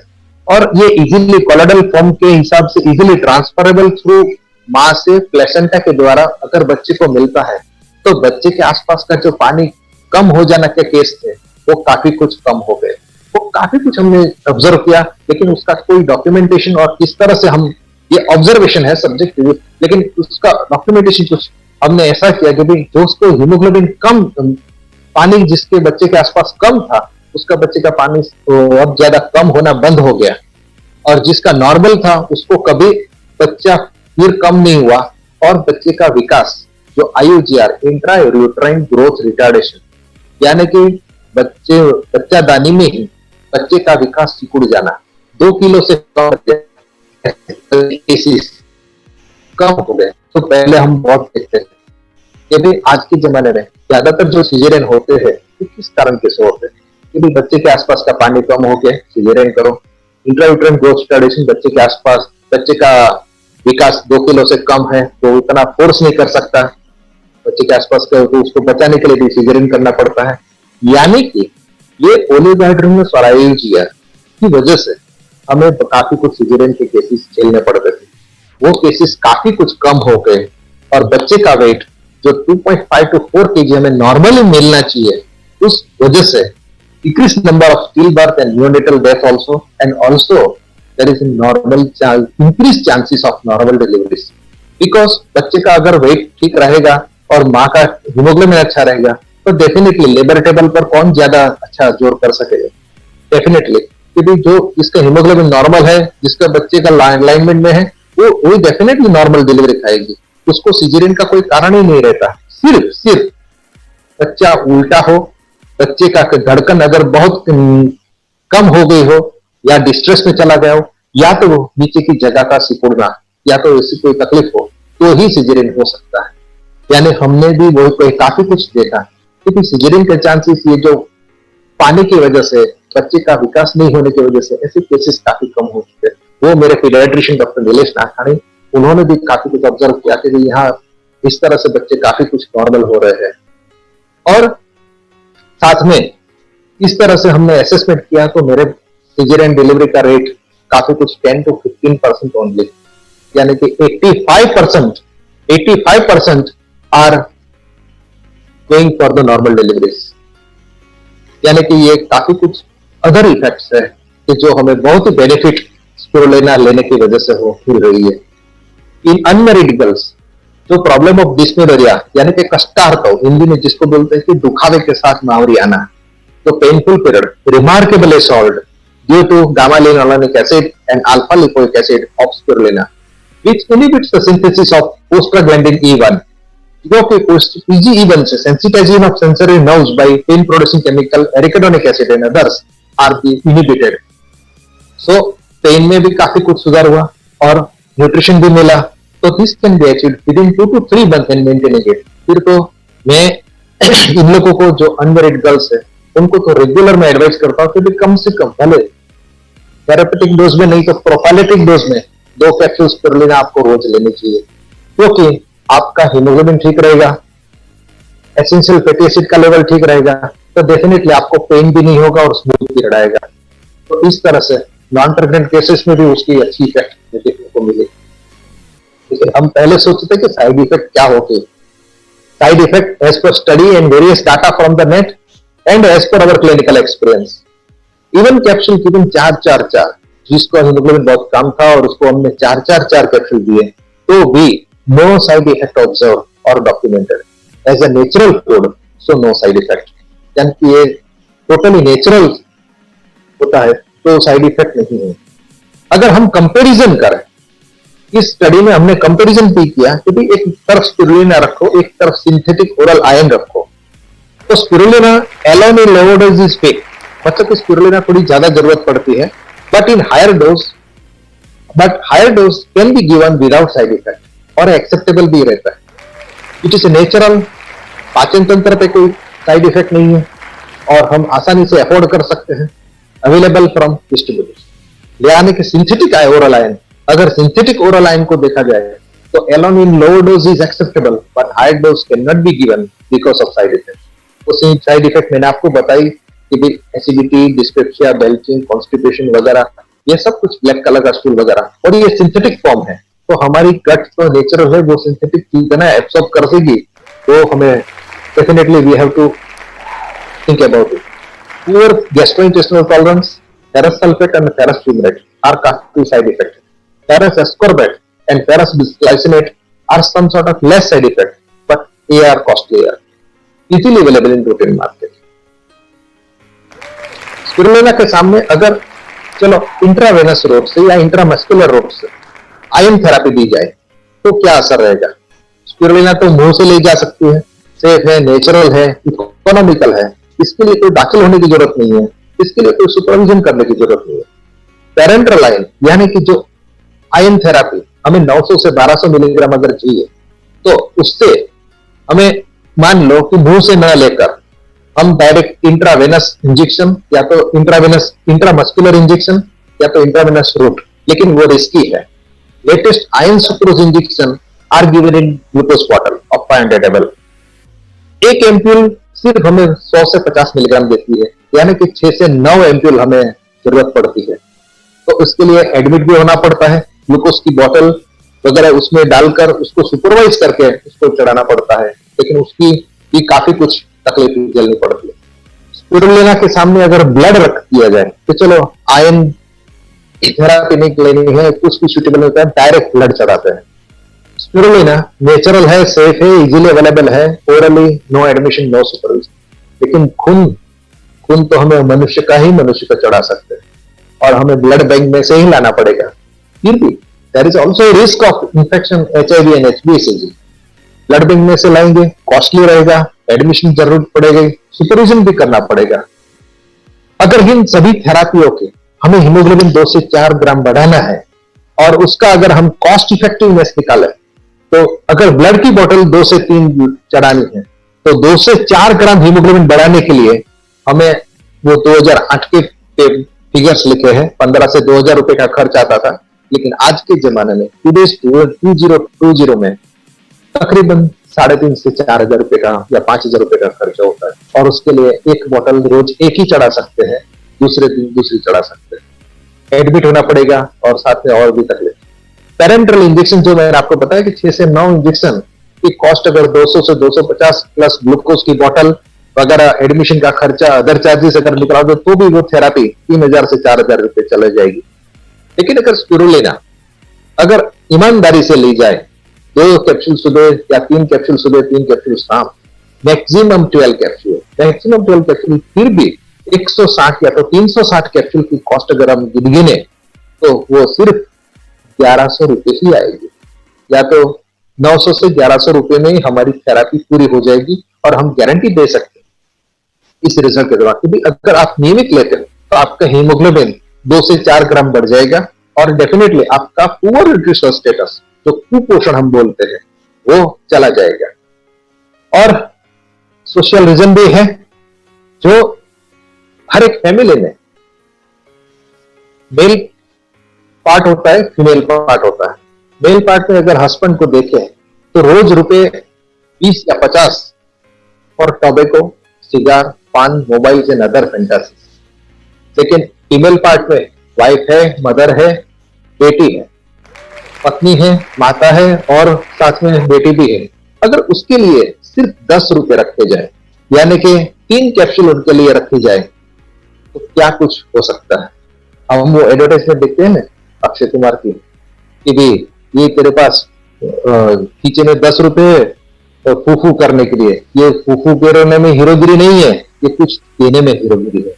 और ये इजीली कोलोइडल फॉर्म के हिसाब से इजीली ट्रांसफरेबल थ्रू मां से प्लेसेंटा के द्वारा अगर बच्चे को मिलता है, तो बच्चे के आसपास का जो पानी कम हो जाना के केस थे वो काफी कुछ कम हो गए। वो काफी कुछ हमने ऑब्जर्व किया, लेकिन उसका कोई डॉक्यूमेंटेशन और किस तरह से हम, ये ऑब्जर्वेशन है सब्जेक्टिव, लेकिन उसका डॉक्यूमेंटेशन कुछ हमने ऐसा किया कि भाई जो उसको हीमोग्लोबिन कम, पानी जिसके बच्चे के आसपास कम था, उसका बच्चे का पानी अब ज्यादा कम होना बंद हो गया, और जिसका नॉर्मल था उसको कभी बच्चा फिर कम नहीं हुआ, और बच्चे का विकास जो IUGR, intra uterine growth retardation, यानी कि बच्चादानी में ही बच्चे का विकास सिकुड़ जाना, 2 किलो से कम हो गए। तो पहले हम बहुत देखते थे कि भाई आज के जमाने में ज्यादातर जो सिजेरियन होते हैं तो किस कारण के से होते हैं कि भाई बच्चे के आसपास का पानी कम हो गया, सिजेरियन करो। इंट्रायूट्राइन ग्रोथ रिटार्डेशन, बच्चे के आसपास बच्चे का विकास 2 किलो से कम है तो उतना फोर्स नहीं कर सकता, बच्चे के आसपास का तो उसको बचाने के लिए भी सिजेरियन करना पड़ता है। यानी कि ये ओलिगोहाइड्रोमियोस और IUGR की वजह से हमें काफी कुछ सिजेरियन के केसेस झेलने पड़ते थे। वो केसेस काफी कुछ कम हो गए, और बच्चे का वेट जो 2.5 to 4 kg हमें नॉर्मली मिलना चाहिए, उस वजह से decrease number of still birth and neonatal death also, and also there is normal increase chances of normal deliveries, because बच्चे का अगर वेट ठीक रहेगा और माँ का हीमोग्लोबिन अच्छा रहेगा तो डेफिनेटली लेबर टेबल पर कौन ज्यादा अच्छा जोर कर सकेगा। डेफिनेटली क्योंकि जो जिसका हीमोग्लोबिन नॉर्मल है, जिसका बच्चे का अलाइनमेंट में है, वो डेफिनेटली नॉर्मल डिलीवरी खाएगी। उसको सिजेरियन का कोई कारण ही नहीं रहता। सिर्फ बच्चा उल्टा हो, बच्चे का धड़कन अगर बहुत कम हो गई हो या डिस्ट्रेस में चला गया हो, या तो नीचे की जगह का सिकुड़ना, या तो ऐसी कोई तकलीफ हो, तो ही सिजेरियन हो सकता है। यानी हमने भी वो काफी कुछ देखा, क्योंकि सिजेरियन के चांसेस ये जो पानी की वजह से, बच्चे का विकास नहीं होने की वजह से ऐसे केसेस काफी कम हो चुके हैं। वो मेरे पीडियाट्रिशियन डॉक्टर नीलेश नाथानी, उन्होंने भी काफी कुछ ऑब्जर्व किया कि यहाँ इस तरह से बच्चे काफी कुछ नॉर्मल हो रहे हैं। और साथ में इस तरह से हमने असेसमेंट किया तो मेरे सिजेरियन डिलीवरी का रेट काफी कुछ 10 to 15% ओनली, यानी कि 85% are going for the normal deliveries. यानी कि ये काफी कुछ अदर इफेक्ट्स है कि जो हमें बहुत ही बेनिफिट स्पिरुलिना लेने की वजह से हो मिल रही है। इन अनमेरिड गर्ल्स जो प्रॉब्लम ऑफ डिस्मेनोरिया यानी कि कष्टार्थ हिंदी में जिसको बोलते हैं कि दुखावे के साथ मावरी आना, तो painful period remarkably solved due to gamma linolenic acid and alpha lipoic acid of spirulina which inhibits the synthesis of prostaglandin E1, जो कि PGE1 से sensitization of sensory nerves by pain producing chemical arachidonic acid and others are be inhibited. So pain में भी काफी कुछ सुधार हुआ और न्यूट्रिशन भी मिला। तो this can be achieved with in 2 to 3 month and maintaining it. फिर तो मैं इन लोगों को जो अनमेरिड गर्ल्स है उनको तो रेगुलर में एडवाइस करता हूँ कि कम से कम भले थेरेपेटिक डोज में नहीं तो प्रोफाइलेटिक डोज में 2 कैप्सूल स्पिरुलिना आपको रोज लेनी चाहिए, क्योंकि आपका हीमोग्लोबिन ठीक रहेगा, एसेंशियल फैटी एसिड का लेवल ठीक रहेगा, तो डेफिनेटली आपको पेन भी नहीं होगा और स्मूथ भी रहेगा। तो इस तरह से नॉन प्रेग्नेंट केसेस में भी उसकी अच्छी इफेक्ट देखने को मिले। लेकिन हम पहले सोचते थे कि साइड इफेक्ट क्या होगी। Side effect as per study and various data from the net and as per our clinical experience, even capsule given 4-4-4, जिसको हीमोग्लोबिन बहुत कम था और उसको हमने 4-4-4 कैप्सूल दिए तो भी नो साइड इफेक्ट ऑब्जर्व और documented as a natural food, so no side effect. यानी कि ये टोटली नेचुरल होता है तो साइड इफेक्ट नहीं है। अगर हम कंपैरिजन करें, इस स्टडी में हमने कंपैरिजन भी किया कि भाई एक तरफ स्पिरुलिना रखो, एक तरफ सिंथेटिक ओरल आयन रखो, तो spirulina alone in lower dose is फिक, मतलब स्पिरुलिना थोड़ी ज्यादा जरूरत पड़ती है, but higher dose can be given without side effect और एक्सेप्टेबल भी रहता है। इट इज नेचुरल, पाचन तंत्र पे कोई साइड इफेक्ट नहीं है और हम आसानी से अफोर्ड कर सकते हैं, अवेलेबल फ्रॉम डिस्ट्रीब्यूटर्स। ले आने के सिंथेटिक ओरल आयन, अगर सिंथेटिक ओरल आयन को देखा जाए तो alone in lower dose is acceptable but higher dose can not be given because of side effect. तो साइड इफेक्ट मैंने आपको बताई कि भी एसिडिटी, डिस्पेप्सिया, बेल्चिंग, कॉन्स्टिपेशन वगैरह, ये सब कुछ ब्लैक कलर का स्टूल वगैरह, और ये सिंथेटिक फॉर्म है। तो हमारी गट तो नेचुरल है, वो सिंथेटिक चीज है ना एब्सॉर्ब कर देगी, तो हमें definitely we have to think about it. Poor gastrointestinal tolerance, ferrous sulfate and ferrous fumarate are two side effects. Ferrous ascorbate and ferrous glycinate are some sort of less side effect, but they are costlier. Easily available in routine market. Spirulina के सामने अगर चलो intravenous road से या intramuscular road से ion therapy दी जाए तो क्या असर रहेगा? स्पिरुलिना तो मुंह से ले जा सकती है, सेफ है, नेचुरल है, इकोनॉमिकल है, इसके लिए कोई दाखिल होने की जरूरत नहीं है, इसके लिए कोई सुपरविजन करने की जरूरत नहीं है। पेरेंट्रल आयन यानी कि जो आयन थेरेपी हमें 900 से 1200 मिलीग्राम अगर चाहिए तो उससे हमें मान लो कि मुंह से न लेकर हम डायरेक्ट इंट्रावेनस इंजेक्शन या तो इंट्रावेनस इंट्रामस्कुलर इंजेक्शन या तो इंट्रावेनस रूट, लेकिन वो रिस्की है। Latest iron sucrose injection are given in glucose bottle of 500 ml। एक एम्प्यूल सिर्फ हमें 100 से 50 मिलीग्राम देती है, यानी कि 6 से 9 एम्प्यूल हमें जरूरत पड़ती है। तो उसके लिए एडमिट भी होना पड़ता है, ग्लूकोज की बोतल वगैरह उसमें डालकर उसको सुपरवाइज करके उसको चढ़ाना पड़ता है, लेकिन उसकी भी काफी कुछ तकलीफ झेलनी पड़ती है। स्पिरुलिना के सामने अगर ब्लड रख दिया जाए तो चलो आयन थेरेपी नहीं लेनी है, कुछ भी सुटेबल होता है, डायरेक्ट ब्लड चढ़ाते हैं। स्पिरुलिना नेचुरल है, सेफ है, इजीली अवेलेबल है, orally, no admission, no supervision. लेकिन खून तो हमें मनुष्य का चढ़ा सकते हैं और हमें ब्लड बैंक में से ही लाना पड़ेगा। फिर भी there is also risk of infection HIV and HbSAg। Blood bank में से लाएंगे, कॉस्टली रहेगा, एडमिशन जरूरत पड़ेगी, सुपरविजन भी करना पड़ेगा। अगर इन सभी थेरापियों के हमें हीमोग्लोबिन 2 से 4 ग्राम बढ़ाना है और उसका अगर हम कॉस्ट इफेक्टिवनेस निकालें, तो अगर ब्लड की बोतल 2 से 3 चढ़ानी है तो 2 से 4 ग्राम हीमोग्लोबिन बढ़ाने के लिए हमें वो 2008 के फिगर्स लिखे हैं, 15 से 2000 रुपए का खर्च आता था। लेकिन आज के जमाने में 2020 में तकरीबन 3.5 से 4,000 रुपए का या 5,000 रुपए का खर्चा होता है और उसके लिए एक बोतल रोज एक ही चढ़ा सकते हैं, दूसरे दिन दूसरी चढ़ा सकते हैं। एडमिट होना पड़ेगा और साथ में और भी तकलीफ। पेरेंटल इंजेक्शन जो मैंने आपको बताया कि 6 से 9 इंजेक्शन की कॉस्ट अगर 200 से 250 प्लस ग्लूकोज की बोतल वगैरह, एडमिशन का खर्चा, अदर चार्जेस अगर निकला दो तो भी वो थेरापी 3,000 से 4,000 रुपए चले जाएगी। लेकिन अगर स्पिरुलिना अगर ईमानदारी से ली जाए, 2 कैप्सूल सुबह या 3 कैप्सूल सुबह, 3 कैप्सूल शाम, मैक्सिमम 12 कैप्सूल, फिर भी 160 या तो 360 कैप्सूल की कॉस्ट अगर हम गिने तो वो सिर्फ 1100 रुपए ही आएगी, या तो 900 से 1100 रुपए में ही हमारी थेरापी पूरी हो जाएगी। और हम गारंटी दे सकते हैं इस रिजल्ट के दौरान कि अगर आप नियमित लेते हैं तो आपका हीमोग्लोबिन 2 से 4 ग्राम बढ़ जाएगा और डेफिनेटली आपका पुअर न्यूट्रिशनल स्टेटस, जो कुपोषण हम बोलते हैं, वो चला जाएगा। और सोशल रीजन भी है, जो हर एक फैमिली में मेल पार्ट होता है, फीमेल पार्ट होता है। मेल पार्ट में अगर हस्बैंड को देखें तो रोज रुपए 20 या 50 और टोबैको, सिगार, पान, मोबाइल एंड अदर फैंटासीज। लेकिन फीमेल पार्ट में वाइफ है, मदर है, बेटी है, पत्नी है, माता है और साथ में बेटी भी है। अगर उसके लिए सिर्फ 10 रुपए रखे जाए, यानी कि 3 कैप्सूल उनके लिए रखी जाए, तो क्या कुछ हो सकता है। हम वो एडवर्टाइजमेंट देखते हैं ना अक्षय कुमार की कि भी ये तेरे पास खींचे में 10 रुपए फूफू करने के लिए, ये फूफू करने में हीरोगिरी नहीं है, ये कुछ देने में हीरोगिरी है।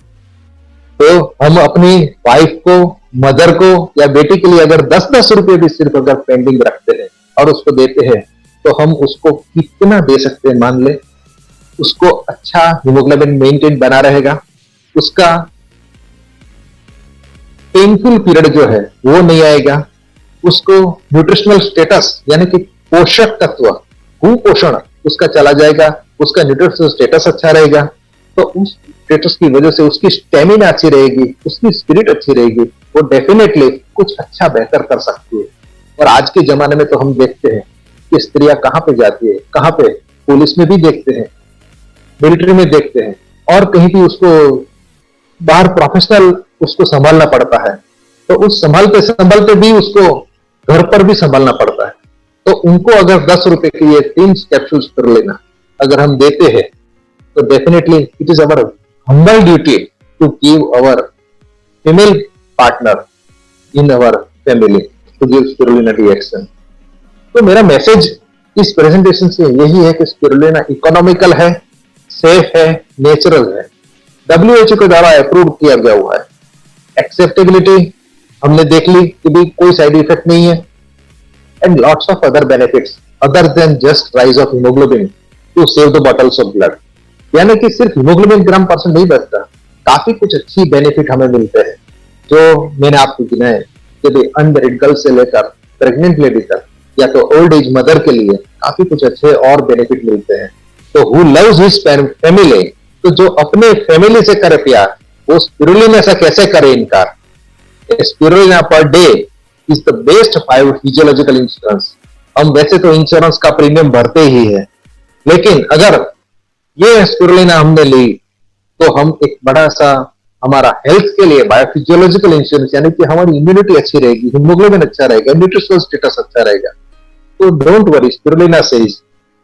तो हम अपनी वाइफ को, मदर को या बेटी के लिए अगर 10-10 रुपए भी सिर्फ अगर पेंडिंग रखते हैं और उसको देते हैं, तो हम उसको कितना दे सकते हैं। मान ले उसको अच्छा हीमोग्लोबिन मेंटेन बना रहेगा, उसका पेनफुल पीरियड जो है वो नहीं आएगा, उसको न्यूट्रिशनल स्टेटस यानी कि पोषक तत्व, कुपोषण उसका चला जाएगा, उसका न्यूट्रिशनल स्टेटस अच्छा रहेगा, तो उस स्टेटस की वजह से उसकी स्टेमिना अच्छी रहेगी, उसकी स्पिरिट अच्छी रहेगी, वो डेफिनेटली कुछ अच्छा बेहतर कर सकती है। और आज के जमाने में तो हम देखते हैं कि स्त्रियां कहां पे जाती है, कहां पे, पुलिस में भी देखते हैं, मिलिट्री में देखते हैं, और कहीं भी उसको बाहर प्रोफेशनल उसको संभालना पड़ता है। तो उस संभालते भी उसको घर पर भी संभालना पड़ता है। तो उनको अगर 10 रुपए के ये 3 कैप्सूल्स कर लेना अगर हम देते हैं, तो definitely it is our humble duty to give our female partner in our family to give spirulina DXN. तो मेरा मैसेज इस प्रेजेंटेशन से यही है कि स्पिरुलिना इकोनॉमिकल है, सेफ है, नेचुरल है, WHO के द्वारा अप्रूव किया गया हुआ है। एक्सेप्टेबिलिटी हमने देख ली कि भी कोई साइड इफेक्ट नहीं है, and lots of other benefits other than just rise of haemoglobin to save the bottles of blood. यानी कि सिर्फ हीमोग्लोबिन ग्राम परसेंट नहीं बढ़ता, काफी कुछ अच्छी बेनिफिट हमें मिलते हैं जो मैंने आपको गिनाए कि भी अनमैरिड गर्ल से लेकर प्रेग्नेंट लेडी तक या तो ओल्ड एज मदर के लिए काफी कुछ अच्छे और बेनिफिट मिलते हैं। तो हु लव्स हिज फैमिली, तो जो अपने फैमिली से करे प्यार, वो स्पिरुलिना से कैसे करे इनकार। Spirulina per day is the best 5 physiological insurance. हम वैसे तो इंश्योरेंस का प्रीमियम भरते ही है, लेकिन अगर ये स्पिरुलिना हमने ली तो हम एक बड़ा सा हमारा हेल्थ के लिए बायोफिजियोलॉजिकल इंश्योरेंस, यानी कि हमारी इम्यूनिटी अच्छी रहेगी, हीमोग्लोबिन अच्छा रहेगा, न्यूट्रिशनल स्टेटस अच्छा रहेगा। तो डोंट वरी, स्पिरुलिना सेज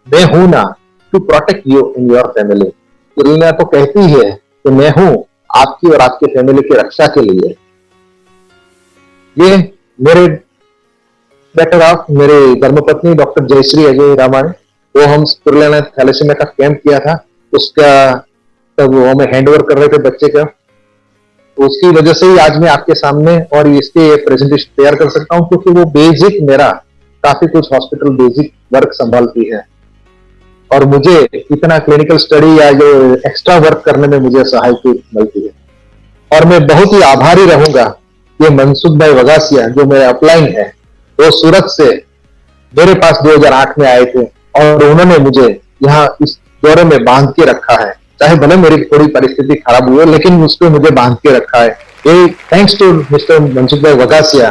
मैं हूं ना to protect you in your family. Spirulina तो कहती है कि मैं हूं आपकी और आपके फैमिली की रक्षा के लिए। ये मेरे बेटर ऑफ मेरे धर्मपत्नी डॉक्टर जयश्री अजय रामाने, वो हम स्पिरुलिना थैलेसीमिया का कैंप किया था, उसका तब वो हमें हैंड ओवर कर रहे थे बच्चे का। तो उसकी वजह से ही आज मैं आपके सामने और इसके प्रेजेंटेशन तैयार कर सकता हूं, क्योंकि वो बेसिक मेरा काफी कुछ हॉस्पिटल बेसिक वर्क संभालती है और मुझे इतना क्लिनिकल स्टडी या जो एक्स्ट्रा वर्क करने में मुझे सहायता मिलती है। और मैं बहुत ही आभारी रहूंगा ये मनसुख भाई वगासिया जो मेरे अपलाइन है, वो सूरत से मेरे पास 2008 में आए थे और उन्होंने मुझे यहाँ इस दौरे में बांध के रखा है। चाहे भले मेरी थोड़ी परिस्थिति खराब हुई है, लेकिन उसको मुझे बांध के रखा है। ये थैंक्स टू मिस्टर मनसुख भाई वगासिया।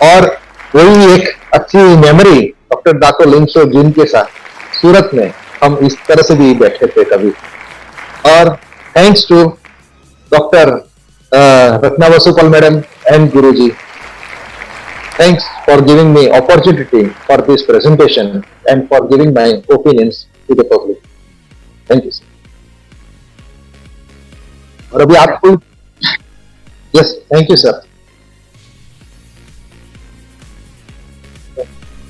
और वही एक अच्छी मेमोरी डॉक्टर दातो लिंगसो जिनके साथ सूरत में हम इस तरह से भी बैठे थे कभी। और thanks to doctor Ratna Vasupal madam and Guruji, thanks for giving me opportunity for this presentation and for giving my opinions to the public. Thank you, sir. और अभी आपको yes, thank you, sir.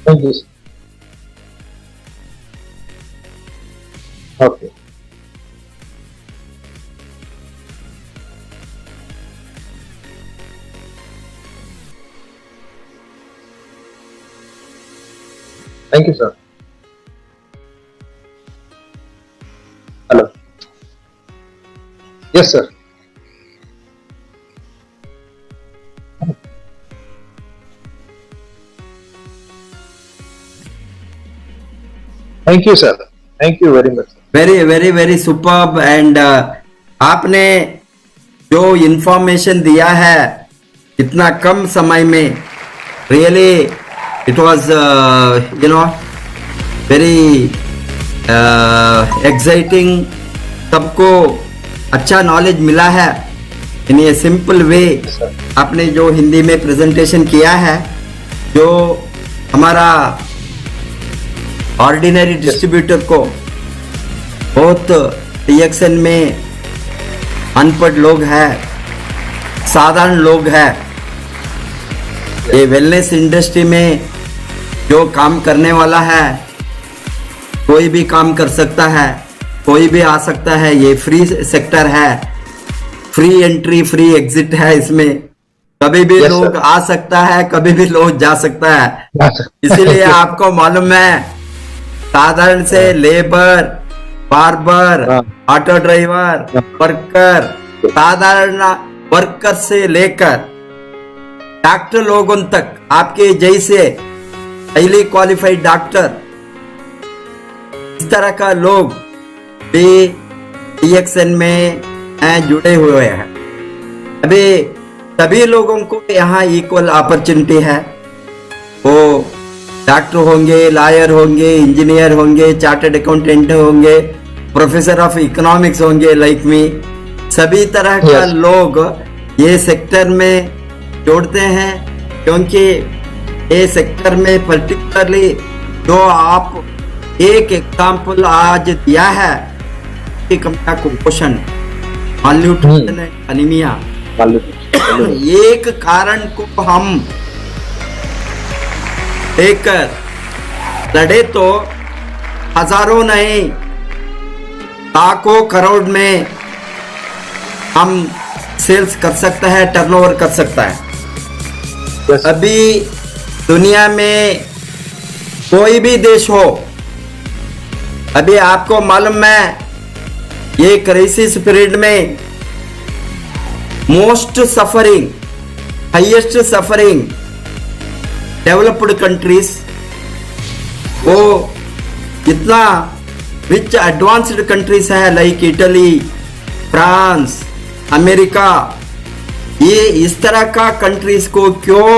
Thank you, sir. Okay. Thank you, sir. Hello. Yes, sir. Thank you, sir. Thank you very much. Very superb. And आपने जो information दिया है इतना कम समय में, really it was very exciting. सबको अच्छा नॉलेज मिला है इन ए सिंपल वे। आपने जो हिंदी में प्रेजेंटेशन किया है, जो हमारा ऑर्डिनरी डिस्ट्रीब्यूटर को बहुत रिएक्शन में अनपढ़ लोग हैं, साधारण लोग हैं, ये वेलनेस इंडस्ट्री में जो काम करने वाला है, कोई भी काम कर सकता है, कोई भी आ सकता है। ये फ्री सेक्टर है, फ्री एंट्री फ्री एग्जिट है। इसमें कभी भी लोग आ सकता है, कभी भी लोग जा सकता है। इसीलिए आपको मालूम है, साधारण से labour, barber, auto driver, worker, साधारण वर्कर से लेकर डॉक्टर लोगों तक, आपके जैसे हाईली क्वालिफाइड डॉक्टर, इस तरह का लोग भी डीएक्सएन में जुड़े हुए हैं। अभी सभी लोगों को यहाँ इक्वल अपॉर्चुनिटी है। वो डॉक्टर होंगे, लॉयर होंगे, इंजीनियर होंगे, चार्टर्ड अकाउंटेंट होंगे, प्रोफेसर ऑफ इकोनॉमिक्स होंगे लाइक मी। सभी तरह का लोग ये सेक्टर में जोड़ते हैं, क्योंकि ये सेक्टर में पर्टिकुलरली जो आप एक एग्जाम्पल आज दिया है कि कुपोषण, मालन्यूट्रिशन, अनीमिया, एक कारण को हम लेकर लड़े तो हजारों नहीं लाखों करोड़ में हम सेल्स कर सकता है, टर्नओवर कर सकता है। अभी दुनिया में कोई भी देश हो, अभी आपको मालूम है ये क्राइसिस पीरियड में most suffering, highest suffering developed countries, वो इतना रिच एडवांस्ड कंट्रीज है लाइक इटली, फ्रांस, अमेरिका। ये इस तरह का कंट्रीज को क्यों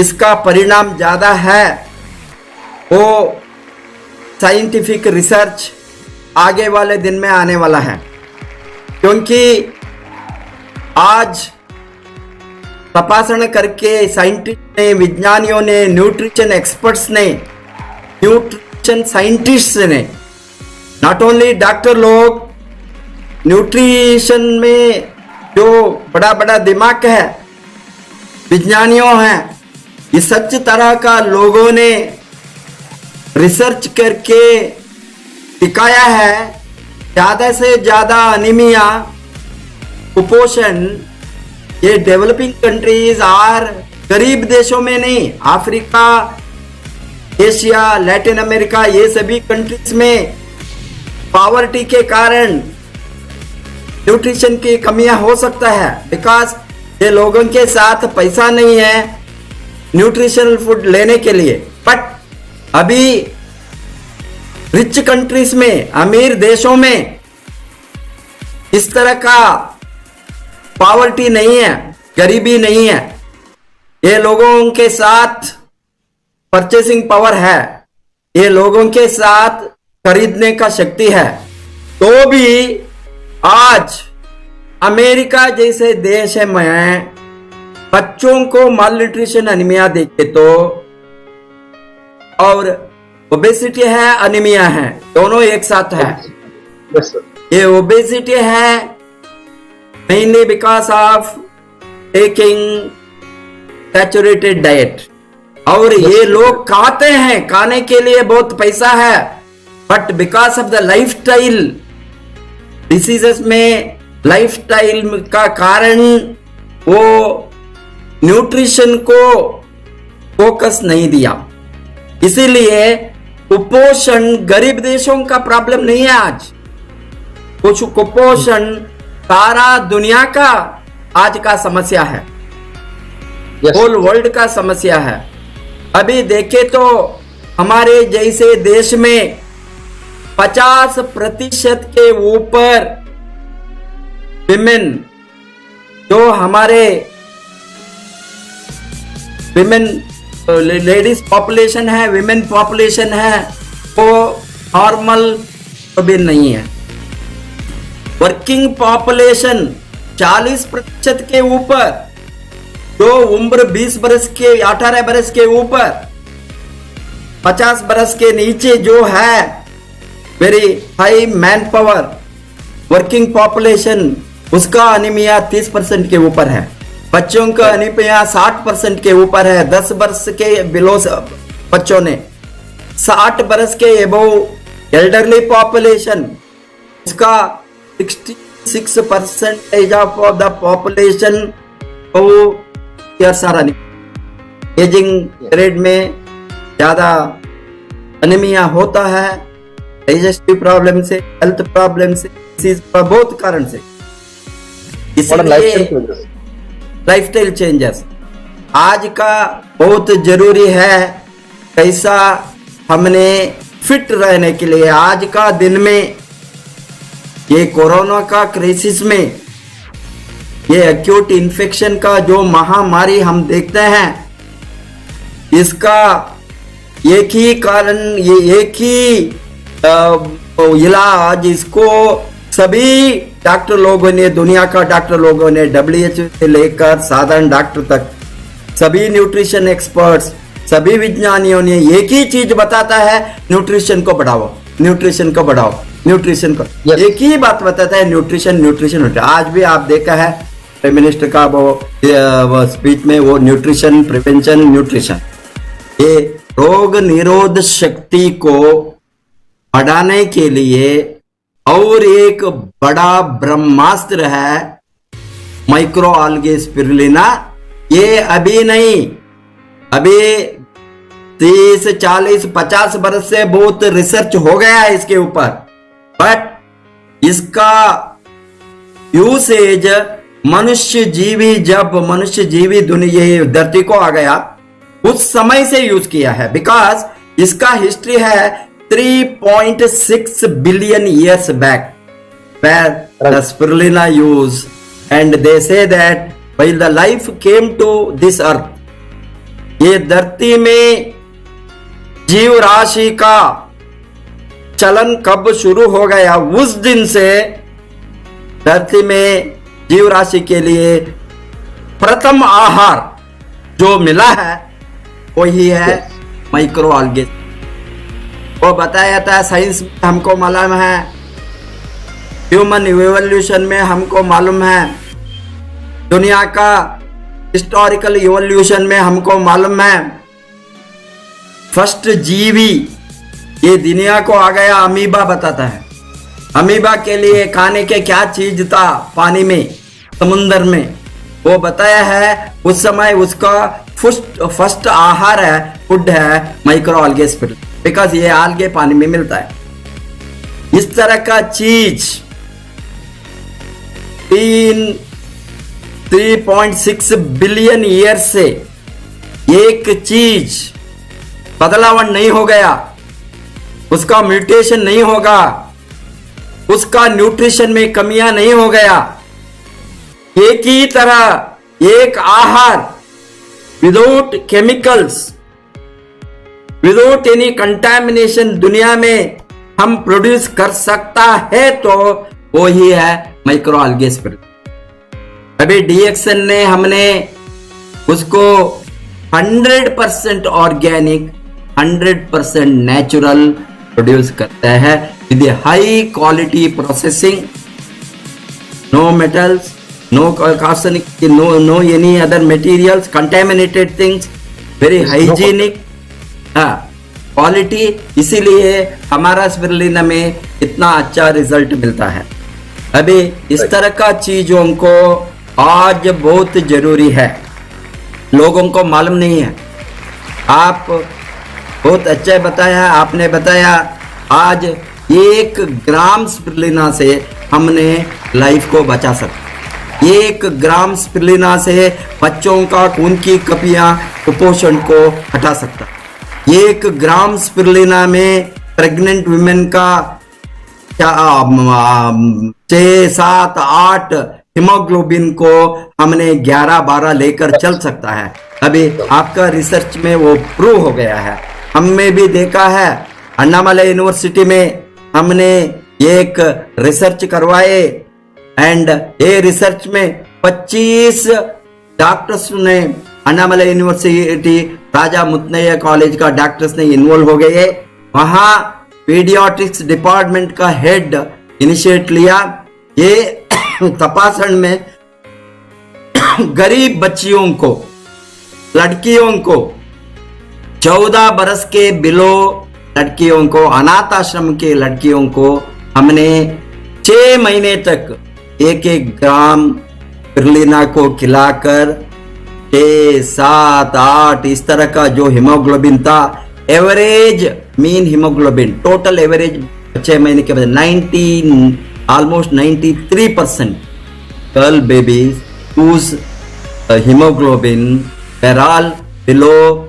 इसका परिणाम ज्यादा है, वो साइंटिफिक रिसर्च आगे वाले दिन में आने वाला है। क्योंकि आज तपासण करके साइंटिस्ट ने, विज्ञानियों ने, न्यूट्रिशन एक्सपर्ट्स ने, न्यूट्रिशन साइंटिस्ट ने, नॉट ओनली डॉक्टर लोग, न्यूट्रिशन में जो बड़ा बड़ा दिमाग है, विज्ञानियों हैं, ये सच तरह का लोगों ने रिसर्च करके दिखाया है। ज्यादा से ज्यादा अनीमिया कुपोषण ये डेवलपिंग कंट्रीज और गरीब देशों में नहीं, अफ्रीका, एशिया, लैटिन अमेरिका, ये सभी कंट्रीज में पॉवर्टी के कारण न्यूट्रिशन की कमियां हो सकता है, बिकॉज ये लोगों के साथ पैसा नहीं है न्यूट्रिशनल फूड लेने के लिए। बट अभी रिच कंट्रीज में, अमीर देशों में इस तरह का पॉवर्टी नहीं है, गरीबी नहीं है। ये लोगों के साथ परचेसिंग पावर है, ये लोगों के साथ खरीदने का शक्ति है। तो भी आज अमेरिका जैसे देश में बच्चों को मालन्यूट्रिशन, अनीमिया देखे तो, और ओबेसिटी है, अनीमिया है, दोनों एक साथ है। ये ओबेसिटी है mainly because of taking saturated diet, और ये लोग खाते हैं, खाने के लिए बहुत पैसा है, but because of the lifestyle diseases में, लाइफस्टाइल का कारण वो न्यूट्रिशन को फोकस नहीं दिया। इसीलिए कुपोषण गरीब देशों का प्रॉब्लम नहीं है आज, कुछ कुपोषण सारा दुनिया का आज का समस्या है, होल वर्ल्ड का समस्या है। अभी देखे तो हमारे जैसे देश में 50% के ऊपर विमेन, जो हमारे विमेन लेडीज पॉपुलेशन है, विमेन पॉपुलेशन है, वो नॉर्मल कभी नहीं है। वर्किंग पॉपुलेशन 40% के ऊपर, जो उम्र 20 बरस के, 18 बरस के ऊपर, 50 बरस के नीचे जो है, very high man power working population, उसका अनीमिया 30% के ऊपर है। बच्चों का अनीमिया 60% के ऊपर है। 10 वर्ष के बिलो बच्चों ने, 60 बरस के एबोव एल्डरली पॉपुलेशन, उसका 66% ऑफ द पॉपुलेशन को सारा एजिंग पीरियड में ज्यादा अनीमिया होता है, डाइजेस्टिव प्रॉब्लम से, हेल्थ प्रॉब्लम से, डिसीज का बहुत कारण से। इसलिए लाइफस्टाइल चेंजेस आज का बहुत जरूरी है। कैसा हमने फिट रहने के लिए आज का दिन में, ये कोरोना का क्राइसिस में, ये एक्यूट इन्फेक्शन का जो महामारी हम देखते हैं, इसका एक ही कारण, ये एक ही इलाज, इसको सभी डॉक्टर लोगों ने, दुनिया का डॉक्टर लोगों ने, WHO से लेकर साधारण डॉक्टर तक, सभी न्यूट्रिशन एक्सपर्ट्स, सभी विज्ञानियों ने एक ही चीज बताता है, न्यूट्रिशन को बढ़ाओ, न्यूट्रिशन को बढ़ाओ, न्यूट्रिशन को। एक ही बात बताता है, न्यूट्रिशन, न्यूट्रिशन। आज भी आप देखा है प्राइम मिनिस्टर का वो स्पीच में, वो न्यूट्रिशन, प्रिवेंशन, न्यूट्रिशन, ये रोग निरोध शक्ति को बढ़ाने के लिए। और एक बड़ा ब्रह्मास्त्र है माइक्रो आल्गे स्पिरुलिना। ये अभी नहीं, अभी 30, 40, 50 बरस से बहुत रिसर्च हो गया है इसके ऊपर, बट इसका यूसेज मनुष्य जीवी, जब मनुष्य जीवी दुनिया ये धरती को आ गया, उस समय से यूज किया है। बिकॉज इसका हिस्ट्री है 3.6 billion years back, where the spirulina used, and they say that while the life came to this earth, ये धरती में जीव राशि का चलन कब शुरू हो गया, उस दिन से धरती में जीव राशि के लिए प्रथम आहार जो मिला है वही है माइक्रो आल्गे। वो बताया था साइंस में हमको मालूम है, ह्यूमन इवोल्यूशन में हमको मालूम है, दुनिया का हिस्टोरिकल इवोल्यूशन में हमको मालूम है। फर्स्ट जीवी ये दुनिया को आ गया, अमीबा बताता है। अमीबा के लिए खाने के क्या चीज था पानी में, समुंदर में, वो बताया है उस समय उसका फर्स्ट आहार है, फूड है माइक्रो आल्गे स्पिरुलिना, बिकॉज ये आल्गे पानी में मिलता है। इस तरह का चीज 3.6 बिलियन ईयर से एक चीज बदलाव नहीं हो गया, उसका म्यूटेशन नहीं होगा, उसका न्यूट्रिशन में कमियां नहीं हो गया। एक ही तरह एक आहार without chemicals, without any contamination दुनिया में हम प्रोड्यूस कर सकता है, तो वो ही है माइक्रो आल्गे स्पिरुलिना। अभी डीएक्सएन ने हमने उसको 100% ऑर्गेनिक, 100% नेचुरल प्रोड्यूस करता है with high quality processing, no metals, no arsenic, no any other materials, contaminated things, very hygienic quality. इसीलिए हमारा स्पिरुलिना में इतना अच्छा रिजल्ट मिलता है। अभी इस तरह का चीजों को आज बहुत जरूरी है, लोगों को मालूम नहीं है। आप बहुत अच्छा बताया, आपने बताया आज 1 ग्राम स्पिरुलिना से हमने लाइफ को बचा सकते। 1 ग्राम स्पिरुलिना से बच्चों का खून की कपियां, कुपोषण को हटा सकता। 1 ग्राम स्पिरुलिना में प्रेग्नेंट वुमेन का 6, 7, 8 हीमोग्लोबिन को हमने 11, 12 लेकर चल सकता है। अभी आपका रिसर्च में वो प्रूव हो गया है। हमने भी देखा है, अन्नामलाई यूनिवर्सिटी में हमने एक रिसर्च करवाए एंड ये रिसर्च में 25 डॉक्टर्स ने, अन्नामलाई यूनिवर्सिटी राजा मुत्तनय्या कॉलेज का डॉक्टर्स ने इन्वॉल्व हो गए। वहां पीडियाट्रिक्स डिपार्टमेंट का हेड इनिशिएट लिया। ये तपासन में गरीब बच्चियों को, लड़कियों को, 14 बरस के बिलो लड़कियों को, अनाथ आश्रम के लड़कियों को हमने 6 महीने तक 1 ग्राम स्पिरुलिना को खिलाकर 6, 7, 8 इस तरह का जो हीमोग्लोबिन था, average mean haemoglobin, total average 6 महीने के बाद 19, almost 93% girl babies whose hemoglobin were all below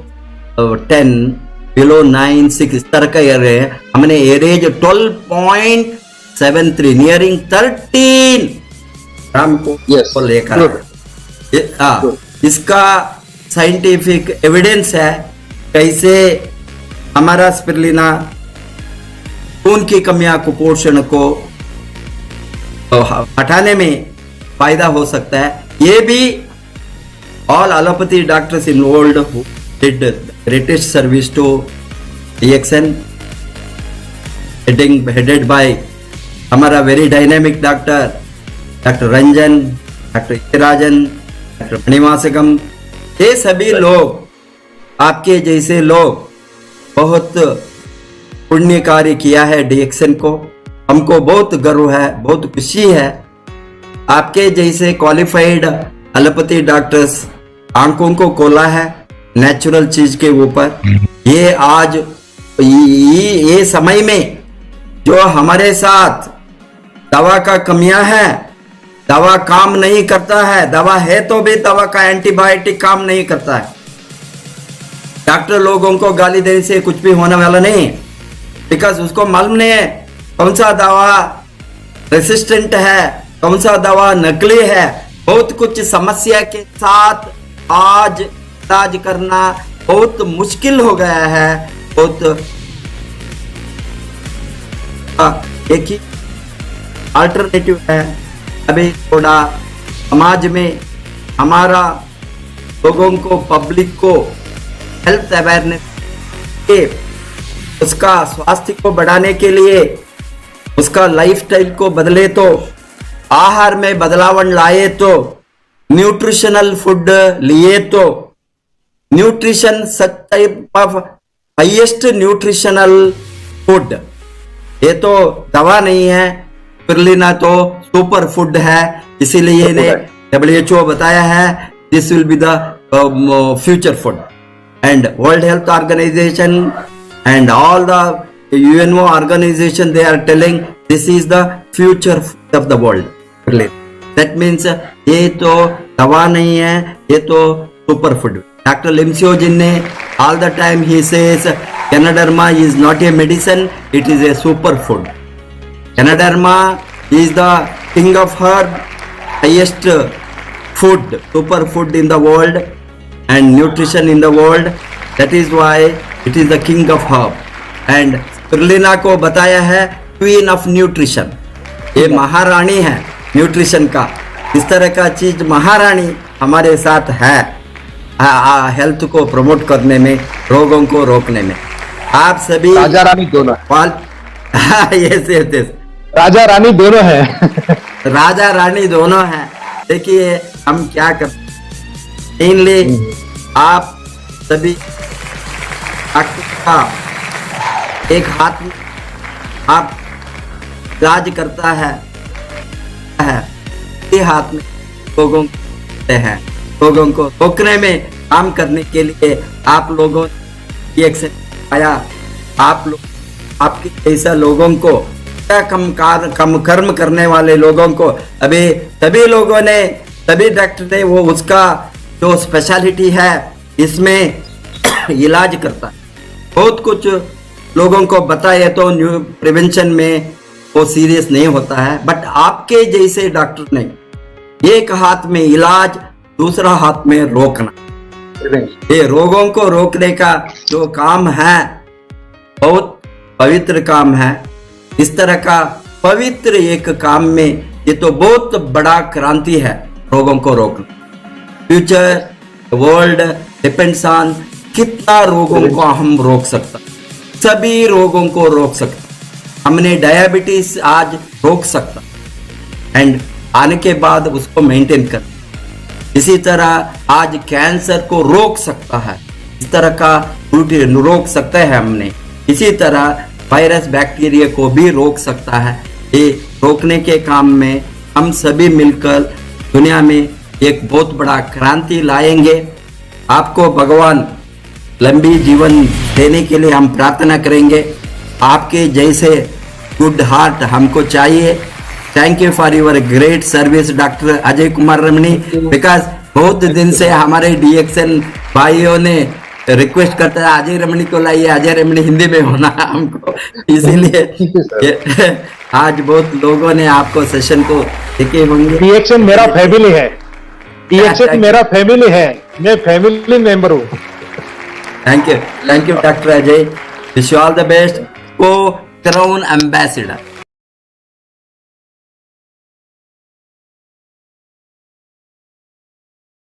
10, below 9, 6 इस तरह का एवरेज है। हमने एवरेज 12.73 नियरिंग 13 ग्राम को लेकर, इसका साइंटिफिक एविडेंस है कैसे हमारा स्पिरुलिना खून की कमियां, कुपोषण को हटाने में फायदा हो सकता है। ये भी all allopathy doctors involved who did greatest service to DXN, headed by हमारा very dynamic doctor Ranjan, doctor Rajan, doctor Manivasakam, ये सभी लोग, आपके जैसे लोग बहुत पुण्य कार्य किया है डीएक्सएन को। हमको बहुत गर्व है, बहुत खुशी है। आपके जैसे क्वालिफाइड एलोपैथी डॉक्टर्स आंखों को खोला है नेचुरल चीज के ऊपर। ये आज ये समय में जो हमारे साथ दवा का कमियां है, दवा काम नहीं करता है, दवा है तो भी दवा का एंटीबायोटिक काम नहीं करता है। डॉक्टर लोगों को गाली देने से कुछ भी होने वाला नहीं, बिकॉज उसको मालूम नहीं है कौन सा दवा रेसिस्टेंट है, कौन सा दवा नकली है। बहुत कुछ समस्या के साथ आज इलाज करना बहुत मुश्किल हो गया है। बहुत एक ही अल्टरनेटिव है। अभी थोड़ा समाज में हमारा लोगों को, पब्लिक को हेल्थ अवेयरनेस के, उसका स्वास्थ्य को बढ़ाने के लिए, उसका लाइफस्टाइल को बदले तो, आहार में बदलाव लाए तो, न्यूट्रिशनल फूड लिए तो, nutrition such type of highest nutritional food, ये तो दवा नहीं है। स्पिरुलिना तो सुपर फूड है, इसीलिए इन्हें WHO बताया है this will be the future food, and world health organisation and all the UNO organization they are telling this is the future of the world. That means ये तो दवा नहीं है, ये तो सुपर फूड. डॉक्टर लिम्सियोजिन ने all the time he says Canaderma is not a medicine, it is a super food. Canaderma is the king of herb, highest food, super food in the world and nutrition in the world. That is why it is the king of herb. And spirulina को बताया है queen of nutrition, ये महारानी है nutrition का. इस तरह का चीज महारानी हमारे साथ है हेल्थ को प्रमोट करने में, रोगों को रोकने में. आप सभी राजा रानी दोनों yes. राजा रानी दोनों है. राजा रानी दोनों हैं. देखिए हम क्या करते मेनली आप सभी का एक हाथ में आप इलाज करता है हाथ में लोगों हैं, लोगों को रोकने में काम करने के लिए आप लोगों ने एक से आया. आप लोग आपके जैसा लोगों को कम कर्म करने वाले लोगों को अभी सभी लोगों ने, सभी डॉक्टर ने वो उसका जो स्पेशलिटी है इसमें इलाज करता है. बहुत कुछ लोगों को बताए तो न्यू प्रिवेंशन में वो सीरियस नहीं होता है. बट आपके जैसे डॉक्टर ने एक हाथ में इलाज, दूसरा हाथ में रोकना, ये रोगों को रोकने का जो काम है बहुत पवित्र काम है. इस तरह का पवित्र एक काम में ये तो बहुत बड़ा क्रांति है रोगों को रोकना. फ्यूचर वर्ल्ड डिपेंड्स ऑन कितना रोगों को हम रोक सकते, सभी रोगों को रोक सकते. हमने डायबिटीज आज रोक सकता एंड आने के बाद उसको मेंटेन कर. इसी तरह आज कैंसर को रोक सकता है, इस तरह का रोक सकते हैं हमने. इसी तरह वायरस बैक्टीरिया को भी रोक सकता है. ये रोकने के काम में हम सभी मिलकर दुनिया में एक बहुत बड़ा क्रांति लाएंगे. आपको भगवान लंबी जीवन देने के लिए हम प्रार्थना करेंगे. आपके जैसे गुड हार्ट हमको चाहिए. Thank you for your great service doctor Ajay Kumar Ramani. Because बहुत दिन से हमारे DXN भाइयों ने रिक्वेस्ट करता है अजय रमनी को लाइए, अजय रमनी हिंदी में होना हमको, इसीलिए आज बहुत लोगों ने आपको सेशन को देखे होंगे. DXN मेरा फैमिली है, DXN मेरा फैमिली है, मैं फैमिली मेंबर हूँ. Thank you doctor Ajay. Wish you all the best. को क्राउन एम्बेसडर.